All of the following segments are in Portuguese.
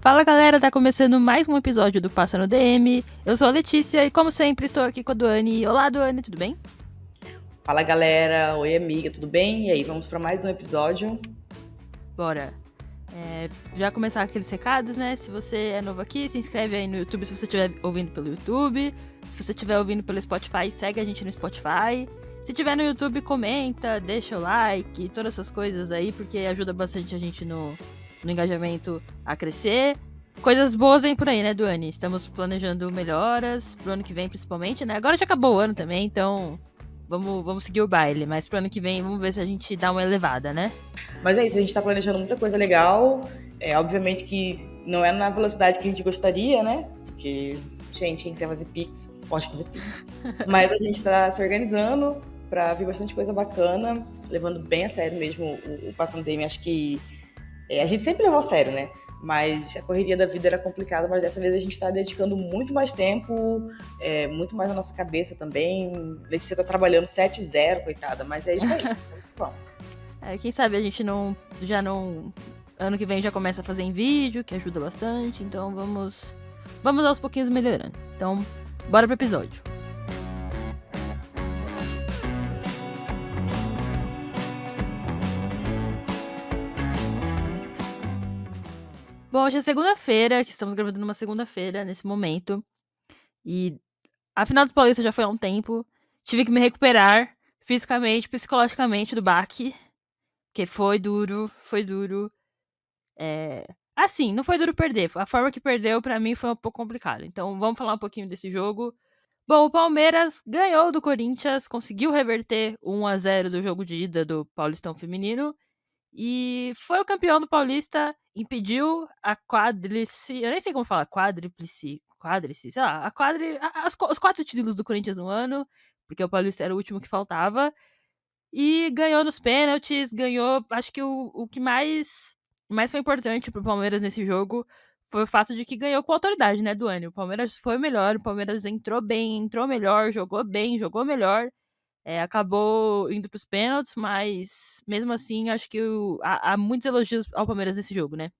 Fala galera, tá começando mais um episódio do Passa no DM. Eu sou a Letícia e como sempre estou aqui com a Duane. Olá Duane, tudo bem? Fala galera, oi amiga, tudo bem? E aí, vamos para mais um episódio. Bora. Já começar aqueles recados, né? Se você é novo aqui, se inscreve aí no YouTube se você estiver ouvindo pelo YouTube. Se você estiver ouvindo pelo Spotify, segue a gente no Spotify. Se tiver no YouTube, comenta, deixa o like, todas essas coisas aí, porque ajuda bastante a gente no engajamento a crescer. Coisas boas vêm por aí, né, Duane? Estamos planejando melhoras pro ano que vem, principalmente, né? Agora já acabou o ano também, então vamos seguir o baile. Mas pro ano que vem, vamos ver se a gente dá uma elevada, né? Mas é isso, a gente tá planejando muita coisa legal. Obviamente que não é na velocidade que a gente gostaria, né? Porque, gente, quem quiser fazer Pix, pode fazer Pix. Mas a gente tá se organizando pra ver bastante coisa bacana, levando bem a sério mesmo o Passando DM. Acho que a gente sempre levou a sério, né? Mas a correria da vida era complicada, mas dessa vez a gente está dedicando muito mais tempo, muito mais a nossa cabeça também. Letícia tá trabalhando 7-0, coitada, mas é isso aí. Vamos. Quem sabe a gente já não ano que vem já começa a fazer em vídeo, que ajuda bastante. Então vamos aos pouquinhos melhorando. Então, bora pro episódio. Bom, hoje é segunda-feira, que estamos gravando numa segunda-feira, nesse momento. E a final do Paulista já foi há um tempo. Tive que me recuperar fisicamente, psicologicamente do baque. Que foi duro, foi duro. Assim, não foi duro perder. A forma que perdeu, pra mim, foi um pouco complicado. Então, vamos falar um pouquinho desse jogo. Bom, o Palmeiras ganhou do Corinthians, conseguiu reverter o 1-0 do jogo de ida do Paulistão Feminino. E foi o campeão do Paulista, impediu a quádrice. Eu nem sei como falar, quádrice, sei lá, os 4 títulos do Corinthians no ano, porque o Paulista era o último que faltava. E ganhou nos pênaltis, ganhou. Acho que o que mais foi importante pro Palmeiras nesse jogo foi o fato de que ganhou com autoridade, né, Duane? O Palmeiras foi melhor, o Palmeiras entrou bem, entrou melhor, jogou bem, jogou melhor. Acabou indo pros pênaltis, mas mesmo assim, acho que há muitos elogios ao Palmeiras nesse jogo, né?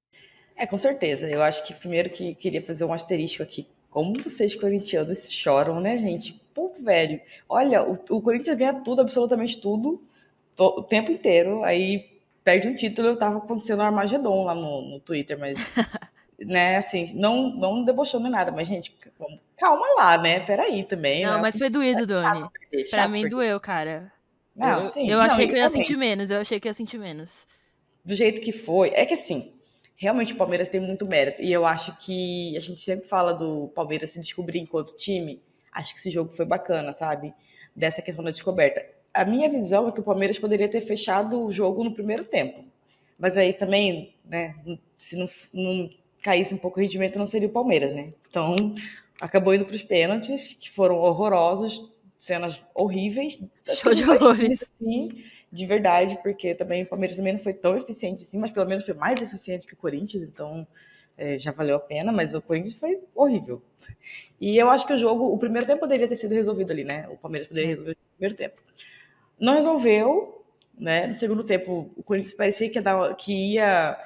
Com certeza. Eu acho que primeiro que queria fazer um asterisco aqui. Como vocês corintianos choram, né, gente? Pô, velho. Olha, o Corinthians ganha tudo, absolutamente tudo, o tempo inteiro. Aí perde um título, tava acontecendo um Armagedon lá no Twitter, mas né, assim, não debochando em nada, mas, gente, calma lá, né? Peraí também, Não, né? mas Assim, foi doído, Doni. Pra chato mim perder. doeu, cara. Não, sim, Eu não, achei e que eu ia sentir realmente, menos, eu achei que ia sentir menos. do jeito que foi, é que assim, realmente o Palmeiras tem muito mérito, e eu acho que a gente sempre fala do Palmeiras se descobrir enquanto time, acho que esse jogo foi bacana, sabe? Dessa questão da descoberta. A minha visão é que o Palmeiras poderia ter fechado o jogo no primeiro tempo, mas aí também, né, se não caísse um pouco o rendimento, não seria o Palmeiras, né? Então, acabou indo para os pênaltis, que foram horrorosos, cenas horríveis, acho que Show de dos dois times, horrores. assim, de verdade, porque também o Palmeiras também não foi tão eficiente assim, mas pelo menos foi mais eficiente que o Corinthians, então já valeu a pena, mas o Corinthians foi horrível. E eu acho que o jogo, o primeiro tempo poderia ter sido resolvido ali, né? O Palmeiras poderia resolver no primeiro tempo. Não resolveu, né? No segundo tempo, o Corinthians parecia que ia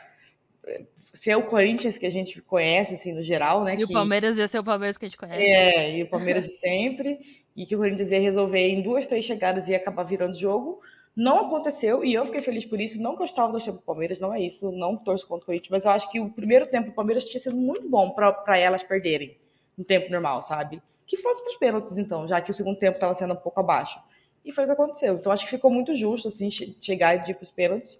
ser o Corinthians que a gente conhece, assim, no geral, né? E o Palmeiras ia ser o Palmeiras que a gente conhece. E o Palmeiras de sempre, e que o Corinthians ia resolver em 2, 3 chegadas e ia acabar virando jogo. Não aconteceu, e eu fiquei feliz por isso. Não que eu estava torcendo pro Palmeiras, não é isso, não torço contra o Corinthians, mas eu acho que o primeiro tempo do Palmeiras tinha sido muito bom para elas perderem no tempo normal, sabe? Que fosse pros pênaltis, então, já que o segundo tempo estava sendo um pouco abaixo. E foi o que aconteceu. Então acho que ficou muito justo, assim, chegar e ir pros pênaltis.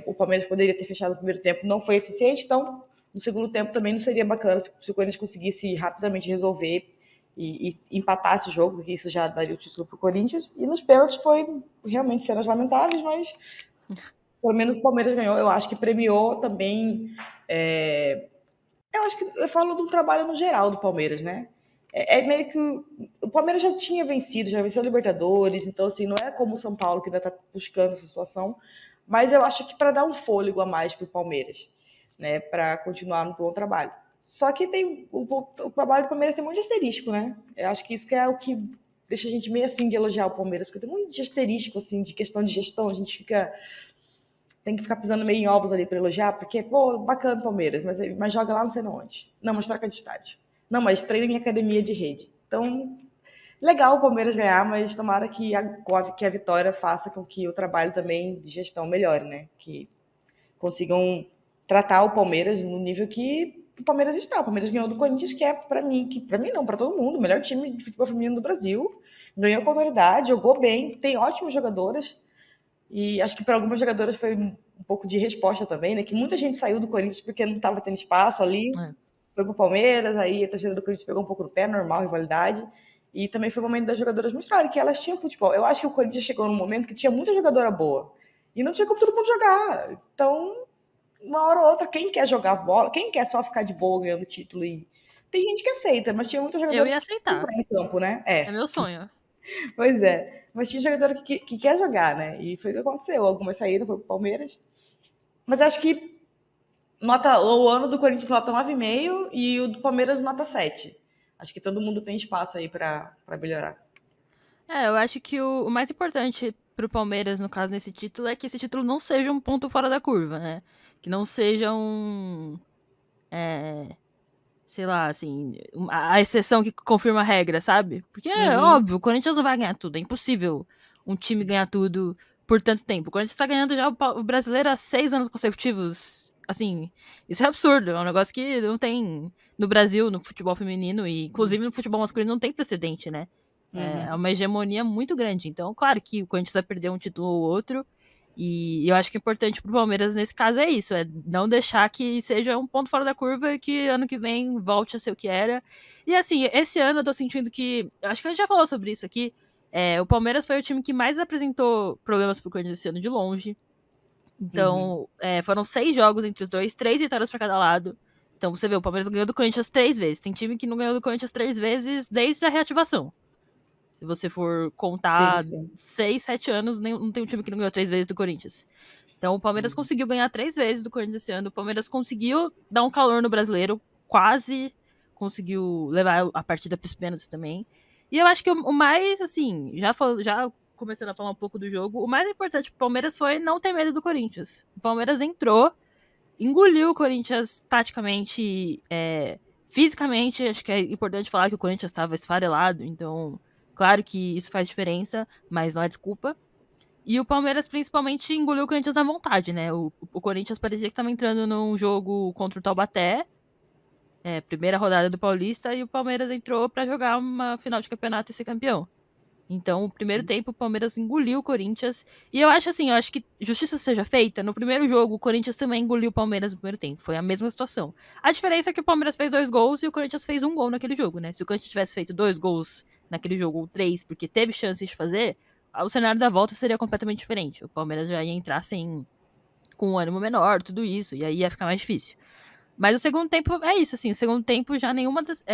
O Palmeiras poderia ter fechado o primeiro tempo, não foi eficiente, então no segundo tempo também não seria bacana se o Corinthians conseguisse rapidamente resolver e empatasse o jogo, que isso já daria o título para o Corinthians. E nos pênaltis foi realmente cenas lamentáveis, mas pelo menos o Palmeiras ganhou. Eu acho que premiou também. Eu acho que eu falo do trabalho no geral do Palmeiras, né? Meio que o Palmeiras já tinha vencido, já venceu a Libertadores, então assim, não é como o São Paulo que ainda está buscando essa situação, mas eu acho que para dar um fôlego a mais para o Palmeiras, né, para continuar no bom trabalho. Só que tem o trabalho do Palmeiras tem muito asterisco, né? Eu acho que isso que é o que deixa a gente meio assim de elogiar o Palmeiras, porque tem muito de asterisco assim, de questão de gestão, a gente fica tem que ficar pisando meio em ovos ali pra elogiar, porque, pô, bacana o Palmeiras, mas joga lá não sei onde. Não, mas troca de estádio. Não, mas treina em academia de rede. Então, legal o Palmeiras ganhar, mas tomara que a vitória faça com que o trabalho também de gestão melhore, né? Que consigam tratar o Palmeiras no nível que o Palmeiras está. O Palmeiras ganhou do Corinthians, que para mim não, para todo mundo, o melhor time de futebol feminino do Brasil. Ganhou com autoridade, jogou bem, tem ótimas jogadoras. E acho que para algumas jogadoras foi um pouco de resposta também, né? Que muita gente saiu do Corinthians porque não estava tendo espaço ali, É. foi pro Palmeiras, aí a torcida do Corinthians pegou um pouco no pé, normal, rivalidade. E também foi o momento das jogadoras mostrarem que elas tinham futebol. Eu acho que o Corinthians chegou num momento que tinha muita jogadora boa. E não tinha como todo mundo jogar. Então, uma hora ou outra, quem quer jogar bola, quem quer só ficar de boa ganhando título e. Tem gente que aceita, mas tinha muita Eu jogadora ia que quer aceitar. entrar em campo, né? É meu sonho. Pois é. Mas tinha jogadora que quer jogar, né? E foi o que aconteceu. Algumas saíram, foi pro Palmeiras. Mas acho que o ano do Corinthians nota 9,5 e o do Palmeiras nota 7. Acho que todo mundo tem espaço aí pra melhorar. Eu acho que o mais importante pro Palmeiras, no caso, nesse título, é que esse título não seja um ponto fora da curva, né? Que não seja sei lá, assim, a exceção que confirma a regra, sabe? Porque é Uhum. óbvio, o Corinthians não vai ganhar tudo, é impossível um time ganhar tudo por tanto tempo. O Corinthians tá ganhando já o brasileiro há 6 anos consecutivos. Assim, isso é absurdo, é um negócio que não tem no Brasil, no futebol feminino, e inclusive no futebol masculino não tem precedente, né? É Uhum. uma hegemonia muito grande. Então, claro que o Corinthians vai perder um título ou outro, e eu acho que é importante pro Palmeiras nesse caso é isso, é não deixar que seja um ponto fora da curva e que ano que vem volte a ser o que era. E assim, esse ano eu tô sentindo que, acho que a gente já falou sobre isso aqui, o Palmeiras foi o time que mais apresentou problemas pro Corinthians esse ano de longe. Uhum. Então, foram 6 jogos entre os dois, 3 vitórias pra cada lado. Então você vê, o Palmeiras ganhou do Corinthians 3 vezes. Tem time que não ganhou do Corinthians 3 vezes desde a reativação. Se você for Sim, contar sim. 6, 7 anos, não tem um time que não ganhou 3 vezes do Corinthians. Então o Palmeiras Uhum. conseguiu ganhar 3 vezes do Corinthians esse ano. O Palmeiras conseguiu dar um calor no brasileiro, quase conseguiu levar a partida para os pênaltis também. E eu acho que o mais, assim, já começando a falar um pouco do jogo, o mais importante pro Palmeiras foi não ter medo do Corinthians. O Palmeiras entrou, engoliu o Corinthians taticamente, fisicamente. Acho que é importante falar que o Corinthians estava esfarelado, então, claro que isso faz diferença, mas não é desculpa. E o Palmeiras principalmente engoliu o Corinthians na vontade, né? O Corinthians parecia que estava entrando num jogo contra o Taubaté, primeira rodada do Paulista, e o Palmeiras entrou para jogar uma final de campeonato e ser campeão. Então, o primeiro tempo, o Palmeiras engoliu o Corinthians. E eu acho assim, eu acho que justiça seja feita. No primeiro jogo, o Corinthians também engoliu o Palmeiras no primeiro tempo. Foi a mesma situação. A diferença é que o Palmeiras fez 2 gols e o Corinthians fez um gol naquele jogo, né? Se o Corinthians tivesse feito 2 gols naquele jogo, ou 3, porque teve chances de fazer, o cenário da volta seria completamente diferente. O Palmeiras já ia entrar com um ânimo menor, tudo isso, e aí ia ficar mais difícil. Mas o segundo tempo é isso, assim. O segundo tempo já nenhuma das.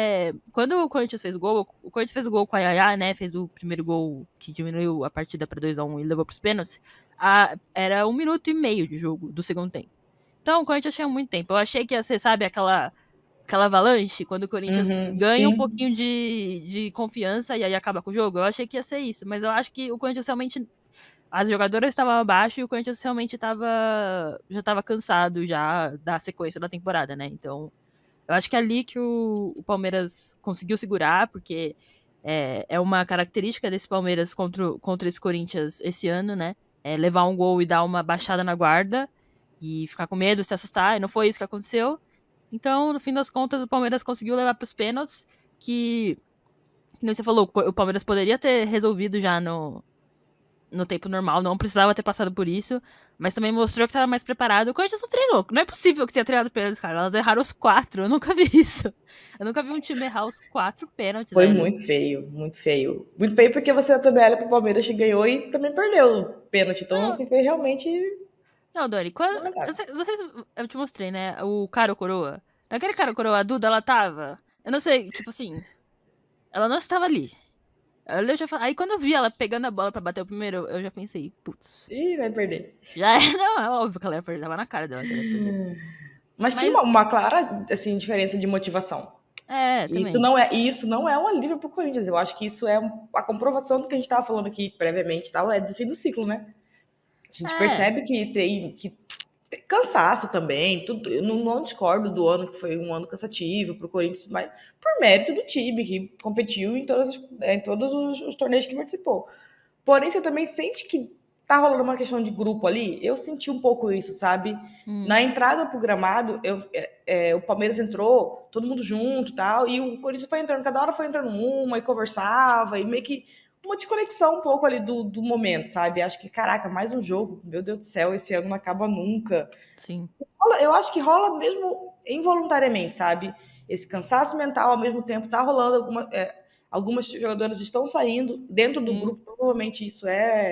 Quando o Corinthians fez o Corinthians fez o gol com a Yaya, né? Fez o primeiro gol que diminuiu a partida para 2-1 e levou pros pênaltis. Era 1 minuto e meio de jogo do segundo tempo. Então o Corinthians tinha muito tempo. Eu achei que ia ser, sabe, aquela avalanche, quando o Corinthians Uhum. ganha um Sim. pouquinho de confiança e aí acaba com o jogo. Eu achei que ia ser isso. Mas eu acho que o Corinthians realmente as jogadoras estavam abaixo e o Corinthians realmente já estava cansado já da sequência da temporada, né? Então, eu acho que é ali que o Palmeiras conseguiu segurar, porque é uma característica desse Palmeiras contra esse Corinthians esse ano, né? É levar um gol e dar uma baixada na guarda e ficar com medo, se assustar, e não foi isso que aconteceu. Então, no fim das contas, o Palmeiras conseguiu levar para os pênaltis, que, como você falou, o Palmeiras poderia ter resolvido já no tempo normal, não precisava ter passado por isso, mas também mostrou que estava mais preparado. O Corinthians não treinou, não é possível que tenha treinado pênaltis, cara. Elas erraram os 4, eu nunca vi isso. Eu nunca vi um time errar os 4 pênaltis, Foi velho. muito feio, muito feio. Muito feio porque você também olha pro Palmeiras que ganhou e também perdeu o pênalti. Então, Não, assim, foi realmente não, Dori, lamentável. não sei se eu te mostrei, né, o cara ou coroa. Naquele cara ou coroa, a Duda, ela tava, eu não sei, tipo assim, ela não estava ali. Aí quando eu vi ela pegando a bola pra bater o primeiro, eu já pensei, putz, Ih, vai perder. já é, não, é óbvio que ela ia perder, tava na cara dela que ela ia perder. Mas tinha uma, Mas, uma clara assim, diferença de motivação. também. E isso não é um alívio pro Corinthians. Eu acho que isso é a comprovação do que a gente estava falando aqui previamente, tal, é do fim do ciclo, né? A gente É, percebe que tem cansaço também. Tudo, eu não discordo do ano que foi um ano cansativo para o Corinthians, mas por mérito do time que competiu em todos os torneios que participou. Porém, você também sente que tá rolando uma questão de grupo ali. Eu senti um pouco isso, sabe? hum, Na entrada pro gramado, o Palmeiras entrou, todo mundo junto e tal, e o Corinthians foi entrando, cada hora foi entrando uma e conversava, e meio que uma desconexão um pouco ali do momento, sabe? Acho que, caraca, mais um jogo, meu Deus do céu, esse ano não acaba nunca. sim, Eu acho que rola mesmo involuntariamente, sabe? Esse cansaço mental, ao mesmo tempo, tá rolando algumas jogadoras estão saindo dentro do sim. grupo, provavelmente isso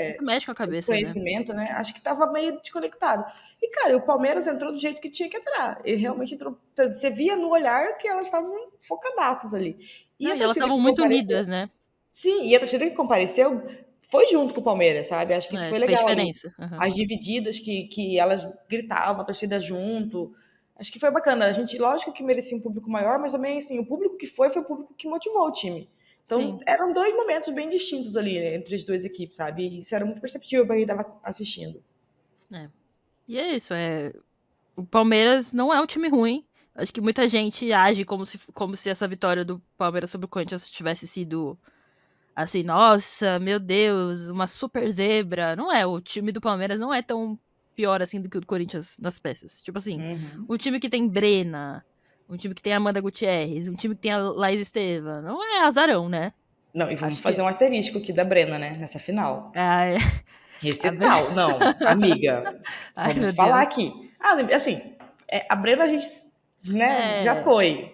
Isso é mexe com a cabeça, né? conhecimento, né? Acho que tava meio desconectado. E, cara, o Palmeiras entrou do jeito que tinha que entrar. Ele realmente entrou. Você via no olhar que elas estavam focadaças ali. E Não, a e elas torcida estavam que muito compareceu, unidas, né? sim, e a torcida que compareceu foi junto com o Palmeiras, sabe? Acho que isso É, foi isso fez legal ali. diferença. Aham. As divididas que elas gritavam, a torcida junto. Acho que foi bacana. A gente, lógico que merecia um público maior, mas também, assim, o público que foi o público que motivou o time. Então, Sim, eram dois momentos bem distintos ali, né, entre as duas equipes, sabe? E isso era muito perceptível para quem estava assistindo. é. E é isso, o Palmeiras não é um time ruim. Acho que muita gente age como se essa vitória do Palmeiras sobre o Corinthians tivesse sido assim, nossa, meu Deus, uma super zebra. Não é, o time do Palmeiras não é tão pior assim do que o do Corinthians nas peças. Tipo assim, Uhum. um time que tem Brena, um time que tem Amanda Gutierrez, um time que tem a Laís Esteva, não é azarão, né? Não, e vamos Acho que fazer um asterisco aqui da Brena, né? Nessa final. a, Esse a, tal. Não, amiga, ai, vamos meu falar Deus. aqui. Ah, assim, a Brena a gente, né, já É, foi.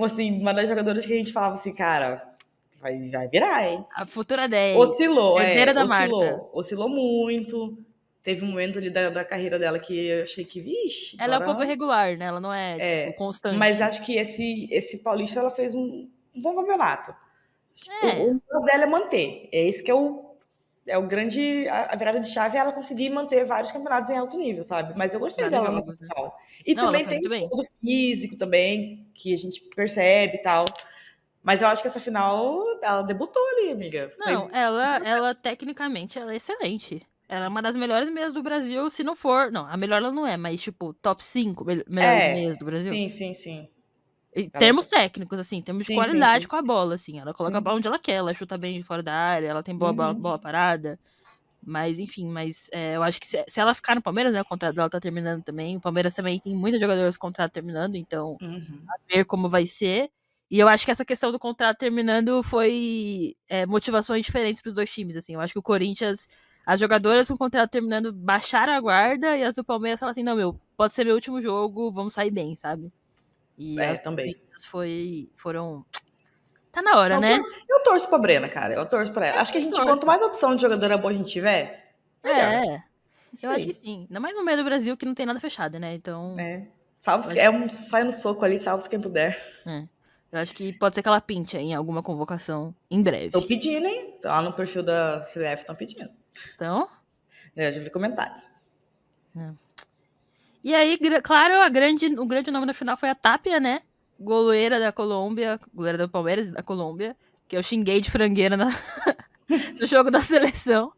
Assim, uma das jogadoras que a gente falava assim, cara, vai virar, hein? a futura 10, Oscilou, herdeira da Marta. oscilou muito. Teve um momento ali da carreira dela que eu achei que, vixe, Ela é um pouco agora. irregular, né? Ela não é, tipo, Mas constante. acho que esse Paulista ela fez um bom campeonato. É, O plano dela é manter. É esse que é o grande. A virada de chave é ela conseguir manter vários campeonatos em alto nível, sabe? Mas eu gostei vários dela nessa jogos, né? final. E Não, ela também foi tem muito um bem. pouco do físico também, que a gente percebe e tal. Mas eu acho que essa final, ela debutou ali, amiga. Não, Foi. ela tecnicamente, ela é excelente. Ela é uma das melhores meias do Brasil, se não for. Não, a melhor ela não é, mas, tipo, top 5 melhores meias do Brasil. Sim, sim, sim. Em Ela, termos técnicos, assim, termos de sim, sim, qualidade sim. com a bola, assim. Ela coloca a bola Uhum, onde ela quer, ela chuta bem de fora da área, ela tem boa uhum, parada. Mas, enfim, eu acho que se ela ficar no Palmeiras, né, o contrato dela tá terminando também. O Palmeiras também tem muitos jogadores com contrato terminando, então uhum. ver como vai ser. E eu acho que essa questão do contrato terminando foi motivações diferentes para os dois times. Assim, eu acho que o Corinthians, as jogadoras com o contrato terminando baixaram a guarda e as do Palmeiras falaram assim: não, meu, pode ser meu último jogo, vamos sair bem, sabe? E as do Também. Corinthians foram. Tá na hora, Eu, né? eu torço pra Brena, cara. Eu torço pra ela. Eu Acho que a também gente, quanto torço. mais opção de jogadora boa a gente tiver, melhor. É, Isso eu acho que aí. sim. Ainda mais no meio do Brasil que não tem nada fechado, né? Então, É. eu Salve, acho, sai no soco ali, salve quem puder. é, eu acho que pode ser que ela pinte em alguma convocação em Estão breve. pedindo, hein? Tá lá no perfil da CBF estão pedindo. Então, Eu já vi comentários. né? E aí, claro, o grande nome da final foi a Tapia, né? Goleira da Colômbia, goleira do Palmeiras e da Colômbia, que eu xinguei de frangueira no jogo da seleção.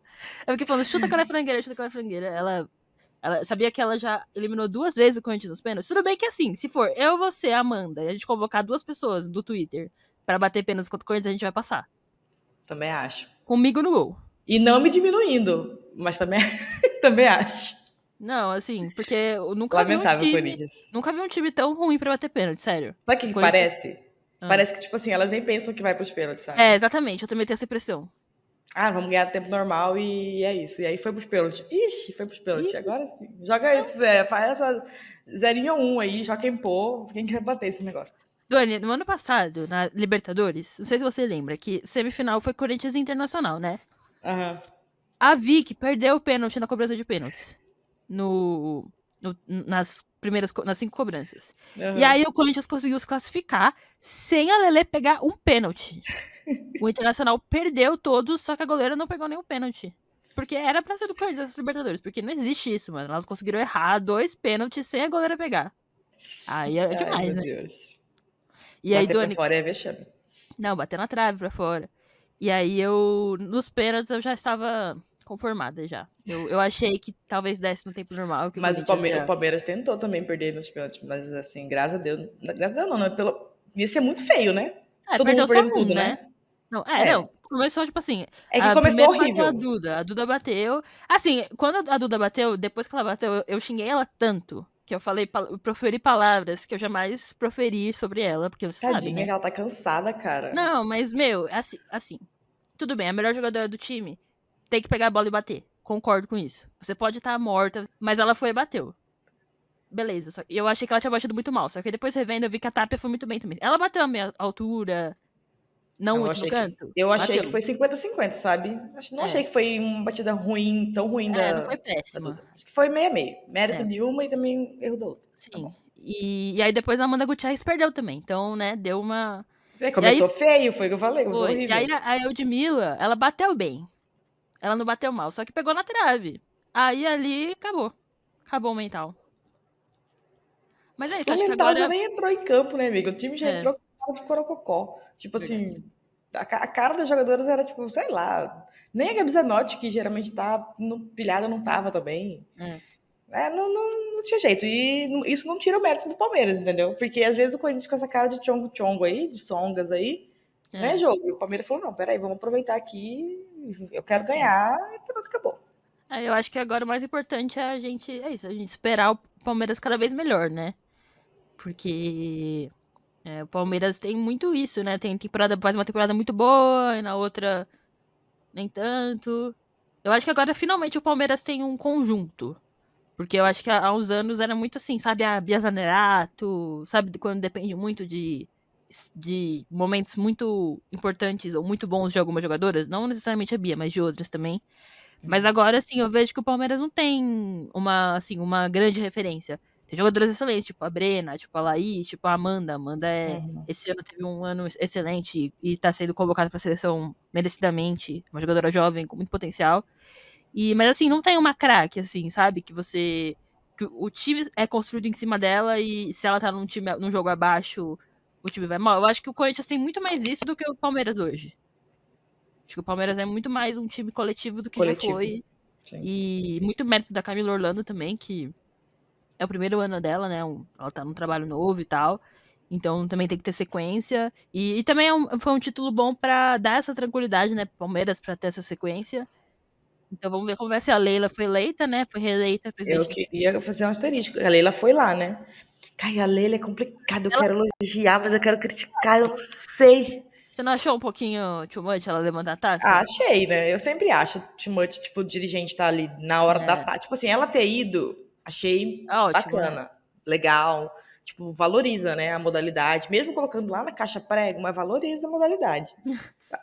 Eu fiquei falando, chuta aquela frangueira, chuta aquela frangueira. Ela sabia que ela já eliminou 2 vezes o Corinthians nos pênaltis. Tudo bem que assim, se for eu, você, Amanda, e a gente convocar 2 pessoas do Twitter pra bater pênaltis contra o Corinthians, a gente vai passar. Também acho. Comigo no gol. E não me diminuindo, mas também, também acho. Não, assim, porque eu Lamentável, Corinthians. nunca vi um time tão ruim pra bater pênalti, sério. Sabe o que, O que Corinthians. parece? Ah. Parece que, tipo assim, elas nem pensam que vai pros pênaltis, É, sabe? exatamente, eu também tenho essa impressão. Ah, vamos ganhar tempo normal e é isso. E aí foi pros pênaltis. Ixi, foi pros pênaltis. E Agora sim. Joga, faz essa 0-1 aí, já quem pôr, quem quer bater esse negócio. Duane, no ano passado, na Libertadores, não sei se você lembra, que semifinal foi Corinthians e Internacional, né? Aham. A Vick perdeu o pênalti na cobrança de pênaltis. Nas 5 cobranças. E Aham. aí o Corinthians conseguiu se classificar sem a Lelê pegar um pênalti. O Internacional perdeu todos, só que a goleira não pegou nenhum pênalti. Porque era pra ser do Corinthians essas Libertadores. Porque não existe isso, mano. Elas conseguiram errar 2 pênaltis sem a goleira pegar. Aí é Ai, demais, meu né? Deus. E aí, Bater pra Doni, fora é vexame. não, bateu na trave pra fora. E aí nos pênaltis eu já estava conformada já. Eu achei que talvez desse no tempo normal, que o Mas o Corinthians ia... Palmeiras tentou também perder nos pênaltis, mas assim, graças a Deus. Graças a Deus não, né? Ia ser muito feio, né? Todo mundo Perdeu só perdendo um, tudo, né? né? Não, É. não. Começou, tipo assim, É que começou primeiro bateu horrível. A Duda bateu. Assim, quando a Duda bateu, depois que ela bateu, eu xinguei ela tanto que eu proferi palavras que eu jamais proferi sobre ela, porque você sabe, Tadinha, né? que ela tá cansada, cara. Não, mas, meu, assim, tudo bem, a melhor jogadora do time tem que pegar a bola e bater. Concordo com isso. Você pode estar morta, mas ela foi e bateu. Beleza, só que eu achei que ela tinha batido muito mal, só que depois revendo eu vi que a Tapia foi muito bem também. Ela bateu a minha altura, não Não, muito no canto, eu achei que bateu. foi 50-50, sabe? Não achei É, que foi uma batida ruim, tão ruim não foi da péssima. Duda. Acho que foi meio a meio. Mérito É, de uma e também erro da outra. Tá sim. bom. E aí depois a Amanda Gutierrez perdeu também. Então, né, deu uma. É, E aí começou feio, foi o que eu falei, começou foi. E aí horrível. a Eudmila, ela bateu bem. Ela não bateu mal, só que pegou na trave. Aí ali acabou. Acabou o mental. Mas é isso, O acho que mental já agora. nem entrou em campo, né, amigo? O time já É, entrou com cara de corococó. Tipo verdade. assim, a cara das jogadoras era tipo, sei lá. Nem a Gabi Zanotti, que geralmente tá no pilhada, não tava também. É, É, não tinha jeito. E isso não tira o mérito do Palmeiras, entendeu? Porque às vezes o Corinthians com essa cara de tchongo-tchongo aí, de songas aí, não é é, jogo. E o Palmeiras falou, não, peraí, vamos aproveitar aqui, eu quero sim. ganhar, e pronto, acabou. Eu acho que agora o mais importante é a gente. É isso, a gente esperar o Palmeiras cada vez melhor, né? Porque o Palmeiras tem muito isso, né? Tem temporada, faz uma temporada muito boa, e na outra nem tanto. Eu acho que agora finalmente o Palmeiras tem um conjunto. Porque eu acho que há uns anos era muito assim, sabe, a Bia Zanerato, sabe, quando depende muito de momentos muito importantes ou muito bons de algumas jogadoras, não necessariamente a Bia, mas de outras também. Mas agora, assim, eu vejo que o Palmeiras não tem uma grande referência. Tem jogadoras excelentes, tipo a Brena, tipo a Laís, tipo a Amanda. Uhum. Esse ano teve um ano excelente e tá sendo convocada pra seleção merecidamente. Uma jogadora jovem com muito potencial. Mas assim, não tem uma craque, assim, sabe? Que o time é construído em cima dela e se ela tá num jogo abaixo, o time vai mal. Eu acho que o Corinthians tem muito mais isso do que o Palmeiras hoje. Acho que o Palmeiras é muito mais um time coletivo do que já Coletivo. foi. Sim. E muito mérito da Camila Orlando também, que é o primeiro ano dela, né? Ela tá num trabalho novo e tal. Então também tem que ter sequência. E também foi um título bom pra dar essa tranquilidade, né, pro Palmeiras, pra ter essa sequência. Então vamos ver como vai ser. A Leila foi eleita, né? Foi reeleita Eu presidente. queria fazer um asterisco. A Leila foi lá, né? Ai, a Leila é complicada. Eu Ela, quero elogiar, mas eu quero criticar. Eu não sei. você não achou um pouquinho too much ela levantar a Ah, taça? achei, né? Eu sempre acho too much, tipo, o dirigente tá ali na hora da. É, Tipo assim, ela ter ido, achei ótimo, é. bacana, legal. Tipo, valoriza, né, a modalidade. Mesmo colocando lá na caixa prego, mas valoriza a modalidade.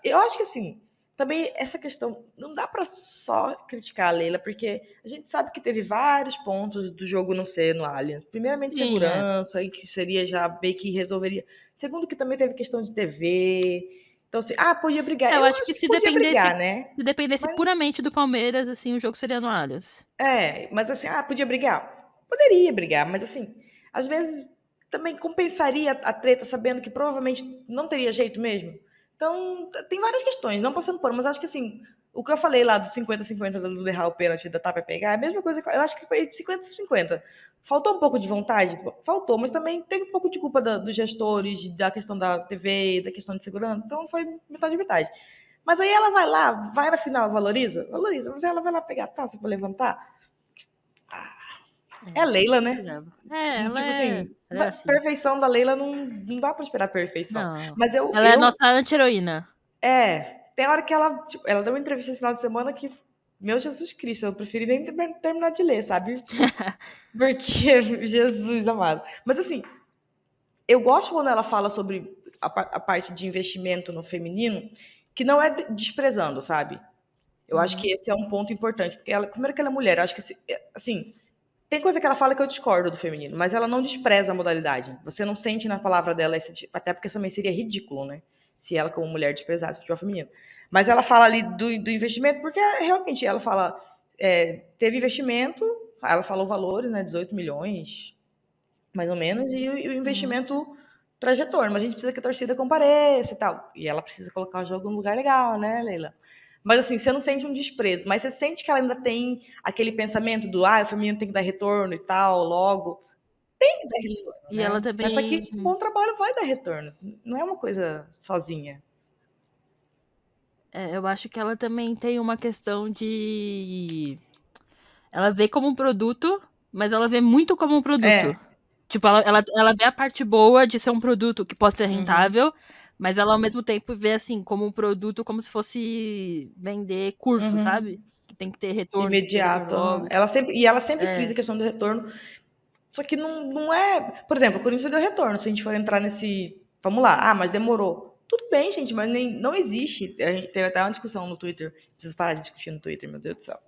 Eu acho que assim, também essa questão, não dá pra só criticar a Leila, porque a gente sabe que teve vários pontos do jogo não ser no Allianz. Primeiramente, Sim, é. segurança, e que seria já meio que resolveria. Segundo, que também teve questão de TV. Então, assim, podia brigar. Eu Eu acho que acho que podia brigar, né? se dependesse Mas, puramente do Palmeiras, assim, o jogo seria no Allianz. mas assim, podia brigar? Poderia brigar, mas assim, às vezes também compensaria a treta sabendo que provavelmente não teria jeito mesmo. Então, tem várias questões, não passando por, mas acho que assim, o que eu falei lá do 50-50 do errar o pênalti da Tapa pegar, é a mesma coisa, eu acho que foi 50-50. Faltou um pouco de vontade? Faltou, mas também teve um pouco de culpa dos gestores, da questão da TV, da questão de segurança, então foi metade de metade. Mas aí ela vai lá, vai na final, valoriza? Valoriza, mas ela vai lá pegar a taça pra levantar? É a Acho que Leila, não né? precisava. Ela Tipo é. assim, Ela é assim. perfeição da Leila não dá pra esperar perfeição. Não. Mas Ela é a nossa anti-heroína. tem hora que ela, tipo, ela deu uma entrevista esse final de semana que, meu Jesus Cristo, eu preferi nem terminar de ler, sabe? Porque, Jesus amado. Mas assim, eu gosto quando ela fala sobre a parte de investimento no feminino, que não é desprezando, sabe? Eu acho Uhum. que esse é um ponto importante, porque ela, primeiro que ela é mulher, eu acho que assim, tem coisa que ela fala que eu discordo do feminino, mas ela não despreza a modalidade. Você não sente na palavra dela esse tipo, até porque também seria ridículo, né? Se ela, como mulher, desprezasse o futebol feminino. Mas ela fala ali do investimento, porque realmente ela fala, teve investimento, ela falou valores, né? 18 milhões, mais ou menos, e o Uhum. investimento trajetório. Mas a gente precisa que a torcida compareça e tal. E ela precisa colocar o jogo num lugar legal, né, Leila? Mas assim, você não sente um desprezo, mas você sente que ela ainda tem aquele pensamento do o feminino tem que dar retorno e tal, logo. Tem que dar Sim. retorno, E ela né? Mas só também. que um bom trabalho vai dar retorno. Não é uma coisa sozinha. Eu acho que ela também tem uma questão de. Ela vê como um produto, mas ela vê muito como um produto. É. Tipo, ela vê a parte boa de ser um produto que pode ser Uhum. rentável, mas ela ao mesmo tempo vê assim, como um produto, como se fosse vender curso, sabe? Uhum. Que tem que ter retorno Imediato. Uhum. logo. Ela sempre frisa É. a questão do retorno. Só que não é. Por exemplo, o Corinthians deu retorno. Se a gente for entrar nesse. Vamos lá. Mas demorou. Tudo bem, gente, mas não existe. A gente teve até uma discussão no Twitter. Preciso parar de discutir no Twitter, meu Deus do céu.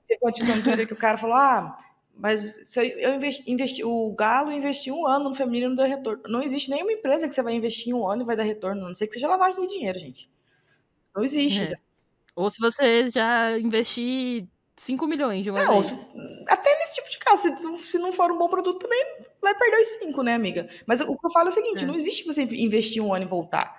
Teve uma discussão no Twitter que o cara falou: mas se eu investi, o Galo investiu um ano no feminino e não deu retorno. Não existe nenhuma empresa que você vai investir em um ano e vai dar retorno. A não sei que seja lavagem de dinheiro, gente. Não existe. É. Ou se você já investir 5 milhões de uma Não, vez. até nesse tipo de caso, se não for um bom produto, também vai perder os 5, né, amiga? Mas o que eu falo é o seguinte: É. não existe você investir um ano e voltar.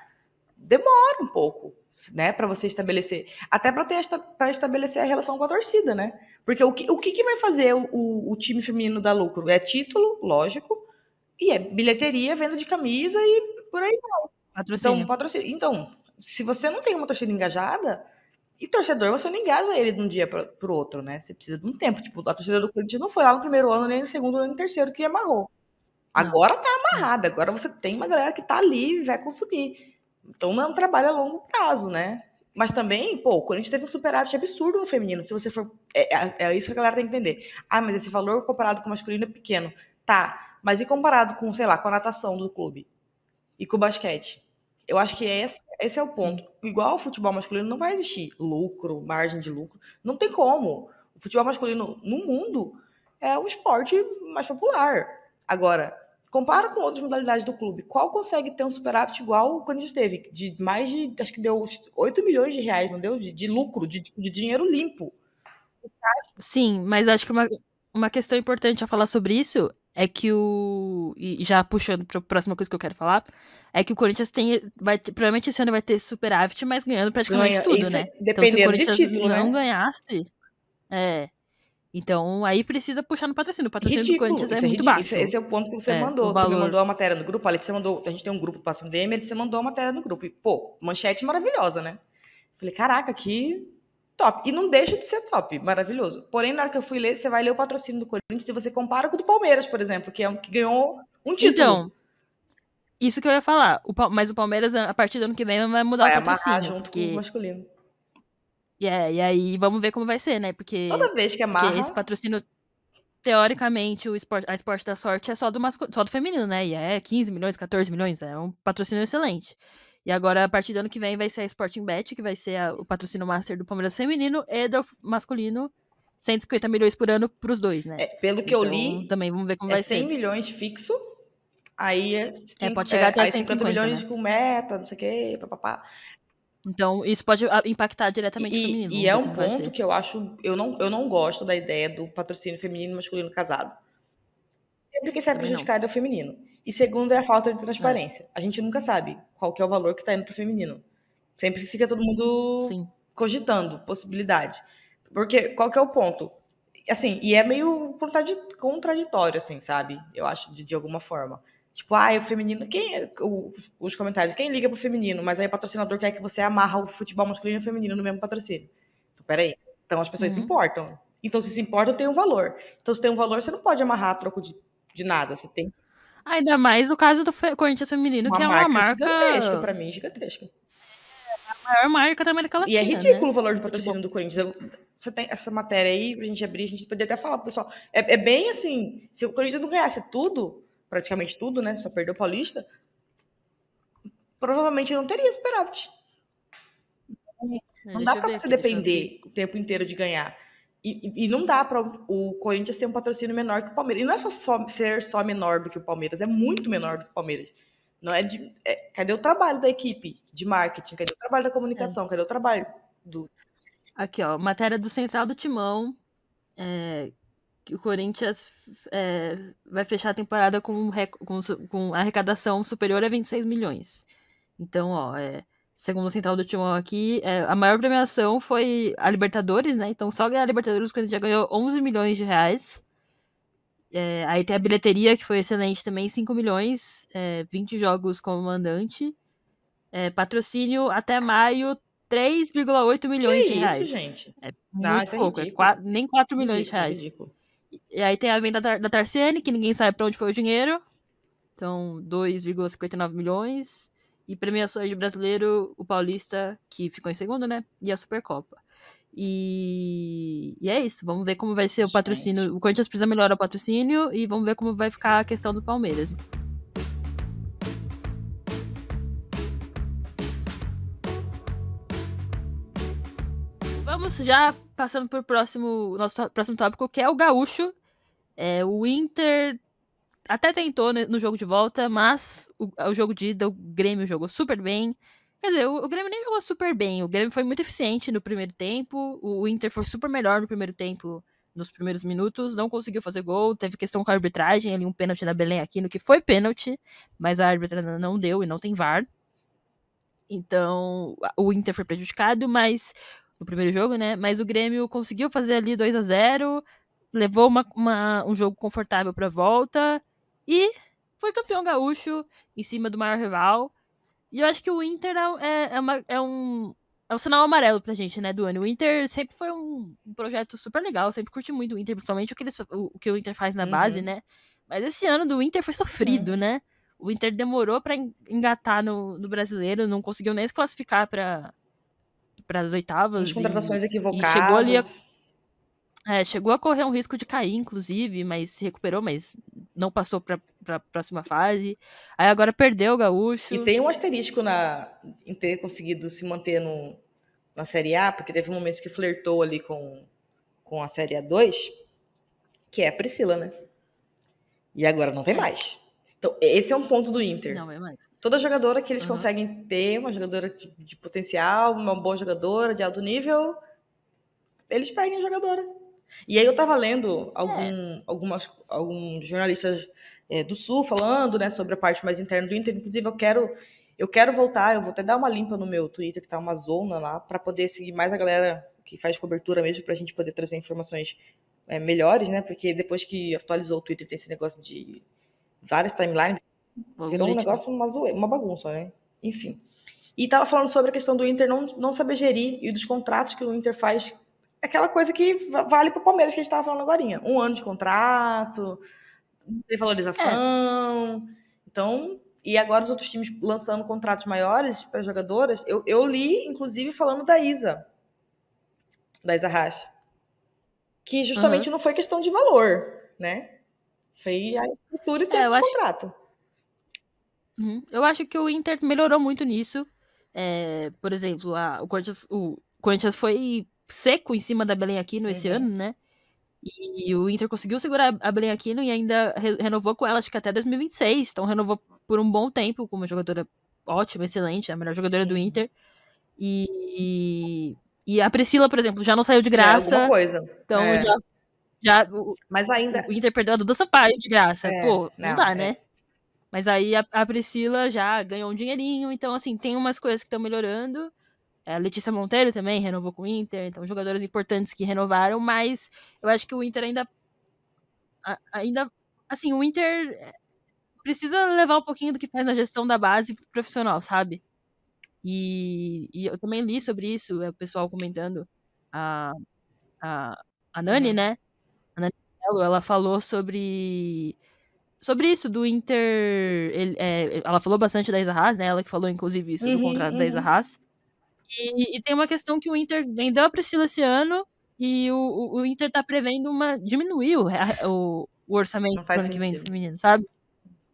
Demora um pouco, né, para você estabelecer. Até para estabelecer a relação com a torcida, né? Porque o que vai fazer o time feminino dar lucro? É título, lógico, e é bilheteria, venda de camisa e por aí. Então, Patrocínio. patrocínio. Então, se você não tem uma torcida engajada, e torcedor, você não engaja ele de um dia pro outro, né? Você precisa de um tempo. Tipo, a torcida do Corinthians não foi lá no primeiro ano, nem no segundo, nem no terceiro que amarrou. Não. Agora tá É. amarrada, agora você tem uma galera que tá ali e vai consumir. Então não é um trabalho a longo prazo, né? Mas também, pô, o Corinthians teve um superávit absurdo no feminino. Se você for. É isso que a galera tem que entender. Mas esse valor comparado com o masculino é pequeno. Tá, mas e comparado com, sei lá, com a natação do clube? E com o basquete? Eu acho que esse é o Sim. ponto. Igual o futebol masculino, não vai existir lucro, margem de lucro. Não tem como. O futebol masculino no mundo é o esporte mais popular. Agora, compara com outras modalidades do clube. Qual consegue ter um superávit igual o Corinthians teve? De mais de, acho que deu 8 milhões de reais, não deu? De lucro, de dinheiro limpo. Sim, mas acho que uma questão importante a falar sobre isso é que o. E já puxando para a próxima coisa que eu quero falar, é que o Corinthians provavelmente esse ano vai ter superávit, mas ganhando praticamente Ganha, tudo, isso, né? Então, se o dependendo de Corinthians título, não né? ganhasse. É. Então, aí precisa puxar no patrocínio. O patrocínio do Ridículo, Corinthians é isso é muito ridículo. baixo. Esse é o ponto que você É, o mandou. Você me valor. mandou a matéria no grupo, Alex, você mandou. A gente tem um grupo passando DM, você mandou a matéria no grupo. E, pô, manchete maravilhosa, né? Falei, caraca, que top. E não deixa de ser top, maravilhoso. Porém, na hora que eu fui ler, você vai ler o patrocínio do Corinthians e você compara com o do Palmeiras, por exemplo, que é um que ganhou um título. Então, isso que eu ia falar. Mas o Palmeiras, a partir do ano que vem, vai mudar o Vai amarrar patrocínio. junto com o masculino. E aí vamos ver como vai ser, né? Toda vez que Porque esse amarra, patrocínio, teoricamente, a Esporte da Sorte é só do feminino, né? E é 15 milhões, 14 milhões, é um patrocínio excelente. E agora, a partir do ano que vem, vai ser a Sporting Bet, que vai ser o patrocínio master do Palmeiras feminino e do masculino, 150 milhões por ano pros dois, né? pelo que eu Então, li, também vamos ver como é vai 100 ser. milhões fixo, aí Pode chegar até aí 50 150, milhões né? com meta, não sei o quê, papapá. Então, isso pode impactar diretamente o feminino. E Vamos é ver um como vai ponto ser. que eu acho, eu não gosto da ideia do patrocínio feminino e masculino casado. Sempre quem sai Também não. prejudicado é o feminino. E segundo é a falta de É, transparência. A gente nunca sabe qual que é o valor que está indo pro feminino. Sempre fica todo mundo sim. cogitando possibilidade. Porque qual que é o ponto? Assim, e é meio contraditório, assim, sabe? Eu acho, de alguma forma. Tipo, o feminino. Os comentários, quem liga pro feminino, mas aí o patrocinador quer que você amarra o futebol masculino e o feminino no mesmo patrocínio. Então, peraí. Então as pessoas se Uhum. importam. Então, se importam, tem um valor. Então, se tem um valor, você não pode amarrar a troco de nada. Você tem Ainda mais o caso do Corinthians feminino, uma que é uma marca gigantesca, marca, pra mim, gigantesca. a maior marca da América E é Latina, ridículo né? o valor de Do futebol. patrocínio do Corinthians. Você tem essa matéria aí, pra gente abrir, a gente poderia até falar pro pessoal. É bem assim, se o Corinthians não ganhasse tudo, praticamente tudo, né? Só perdeu o Paulista, provavelmente não teria superávit. Não dá Deixa eu pra ver você aqui, deixa eu abrir. depender o tempo inteiro de ganhar. E não dá para o Corinthians ter um patrocínio menor que o Palmeiras. E não é ser só menor do que o Palmeiras, é muito menor do que o Palmeiras. Não cadê o trabalho da equipe de marketing? Cadê o trabalho da É. comunicação? Cadê o trabalho do. Aqui, ó, matéria do Central do Timão, que o Corinthians vai fechar a temporada com arrecadação superior a 26 milhões. Então, ó, segundo a central do Timão aqui, a maior premiação foi a Libertadores, né? Então só ganhar a Libertadores o Corinthians já ganhou 11 milhões de reais. Aí tem a bilheteria, que foi excelente também, 5 milhões, 20 jogos como mandante. Patrocínio até maio, 3,8 Que milhões de isso, reais. gente? É Ah, muito isso é pouco, ridículo. nem 4 milhões de Ridículo, reais. ridículo. E aí tem a venda da Tarciane, que ninguém sabe pra onde foi o dinheiro. Então, 2,59 milhões. E premiações de brasileiro, o Paulista, que ficou em segundo, né? E a Supercopa. E é isso. Vamos ver como vai ser o patrocínio. Gente. O Corinthians precisa melhorar o patrocínio e vamos ver como vai ficar a questão do Palmeiras. Vamos já passando pro nosso próximo tópico, que é o Gaúcho. O Inter até tentou no jogo de volta, mas o jogo de ida, o Grêmio jogou super bem. Quer dizer, o Grêmio nem jogou super bem. O Grêmio foi muito eficiente no primeiro tempo. O Inter foi super melhor no primeiro tempo, nos primeiros minutos. Não conseguiu fazer gol. Teve questão com a arbitragem, ali um pênalti na Belém Aquino, que foi pênalti, mas a árbitra não deu e não tem VAR. Então, o Inter foi prejudicado, mas no primeiro jogo, né? Mas o Grêmio conseguiu fazer ali 2-0, levou um jogo confortável para a volta e foi campeão gaúcho em cima do maior rival. E eu acho que o Inter é um sinal amarelo pra gente, né, do ano. O Inter sempre foi um projeto super legal, sempre curti muito o Inter, principalmente o que o Inter faz na base, Uhum. né? Mas esse ano do Inter foi sofrido, né? O Inter demorou pra engatar no brasileiro, não conseguiu nem se classificar para as As oitavas contratações e chegou ali equivocadas. chegou a correr um risco de cair, inclusive, mas se recuperou, mas não passou para a próxima fase. Aí agora perdeu o E Gaúcho. tem um asterisco em ter conseguido se manter na Série A, porque teve um momento que flertou ali com a Série A2, que é a Priscila, né? E agora não tem É, mais. Então, esse é um ponto do Inter. não é mais. Toda jogadora que eles Uhum. conseguem ter, uma jogadora de potencial, uma boa jogadora, de alto nível, eles perdem a jogadora. E aí eu tava lendo É. alguns jornalistas do Sul falando, né, sobre a parte mais interna do Inter. Inclusive, eu quero voltar, eu vou até dar uma limpa no meu Twitter, que tá uma zona lá, para poder seguir mais a galera que faz cobertura mesmo, pra gente poder trazer informações melhores, né? Porque depois que atualizou o Twitter, tem esse negócio de várias timelines, O virou um algoritmo. negócio, uma bagunça, né? Enfim. E tava falando sobre a questão do Inter não saber gerir e dos contratos que o Inter faz. Aquela coisa que vale para o Palmeiras que a gente estava falando agora. Um ano de contrato, não tem É. valorização. Então, e agora os outros times lançando contratos maiores para jogadoras. Eu li, inclusive, falando da Isa Haas, que Uhum. justamente não foi questão de valor, né? Foi a estrutura e tempo Eu de acho. contrato. Eu acho que o Inter melhorou muito nisso. Por exemplo, o Corinthians foi seco em cima da Belém Aquino esse Uhum. ano, né? E o Inter conseguiu segurar a Belém Aquino e ainda renovou com ela, acho que até 2026. Então renovou por um bom tempo com uma jogadora ótima, excelente, a melhor jogadora do Uhum. Inter. E a Priscila, por exemplo, já não saiu de Já é alguma graça. coisa. Então É. já Mas ainda. o Inter perdeu a Duda Sampaio de graça. Pô, não Não, dá, né? Mas aí a Priscila já ganhou um dinheirinho. Então, assim, tem umas coisas que estão melhorando. A Letícia Monteiro também renovou com o Inter. Então, jogadores importantes que renovaram. Mas eu acho que o Inter ainda assim, o Inter precisa levar um pouquinho do que faz na gestão da base pro profissional, sabe? E eu também li sobre isso, o pessoal comentando. A, a, a Nani, Uhum. né? A Nani Melo, ela falou sobre isso do Inter. Ela falou bastante da Isa Haas, né? Ela que falou, inclusive, isso do Uhum, contrato da Isa uhum. Haas. E tem uma questão que o Inter vendeu a Priscila esse ano e o Inter tá prevendo diminuir o orçamento Não pro faz ano que vem do sentido. feminino, sabe?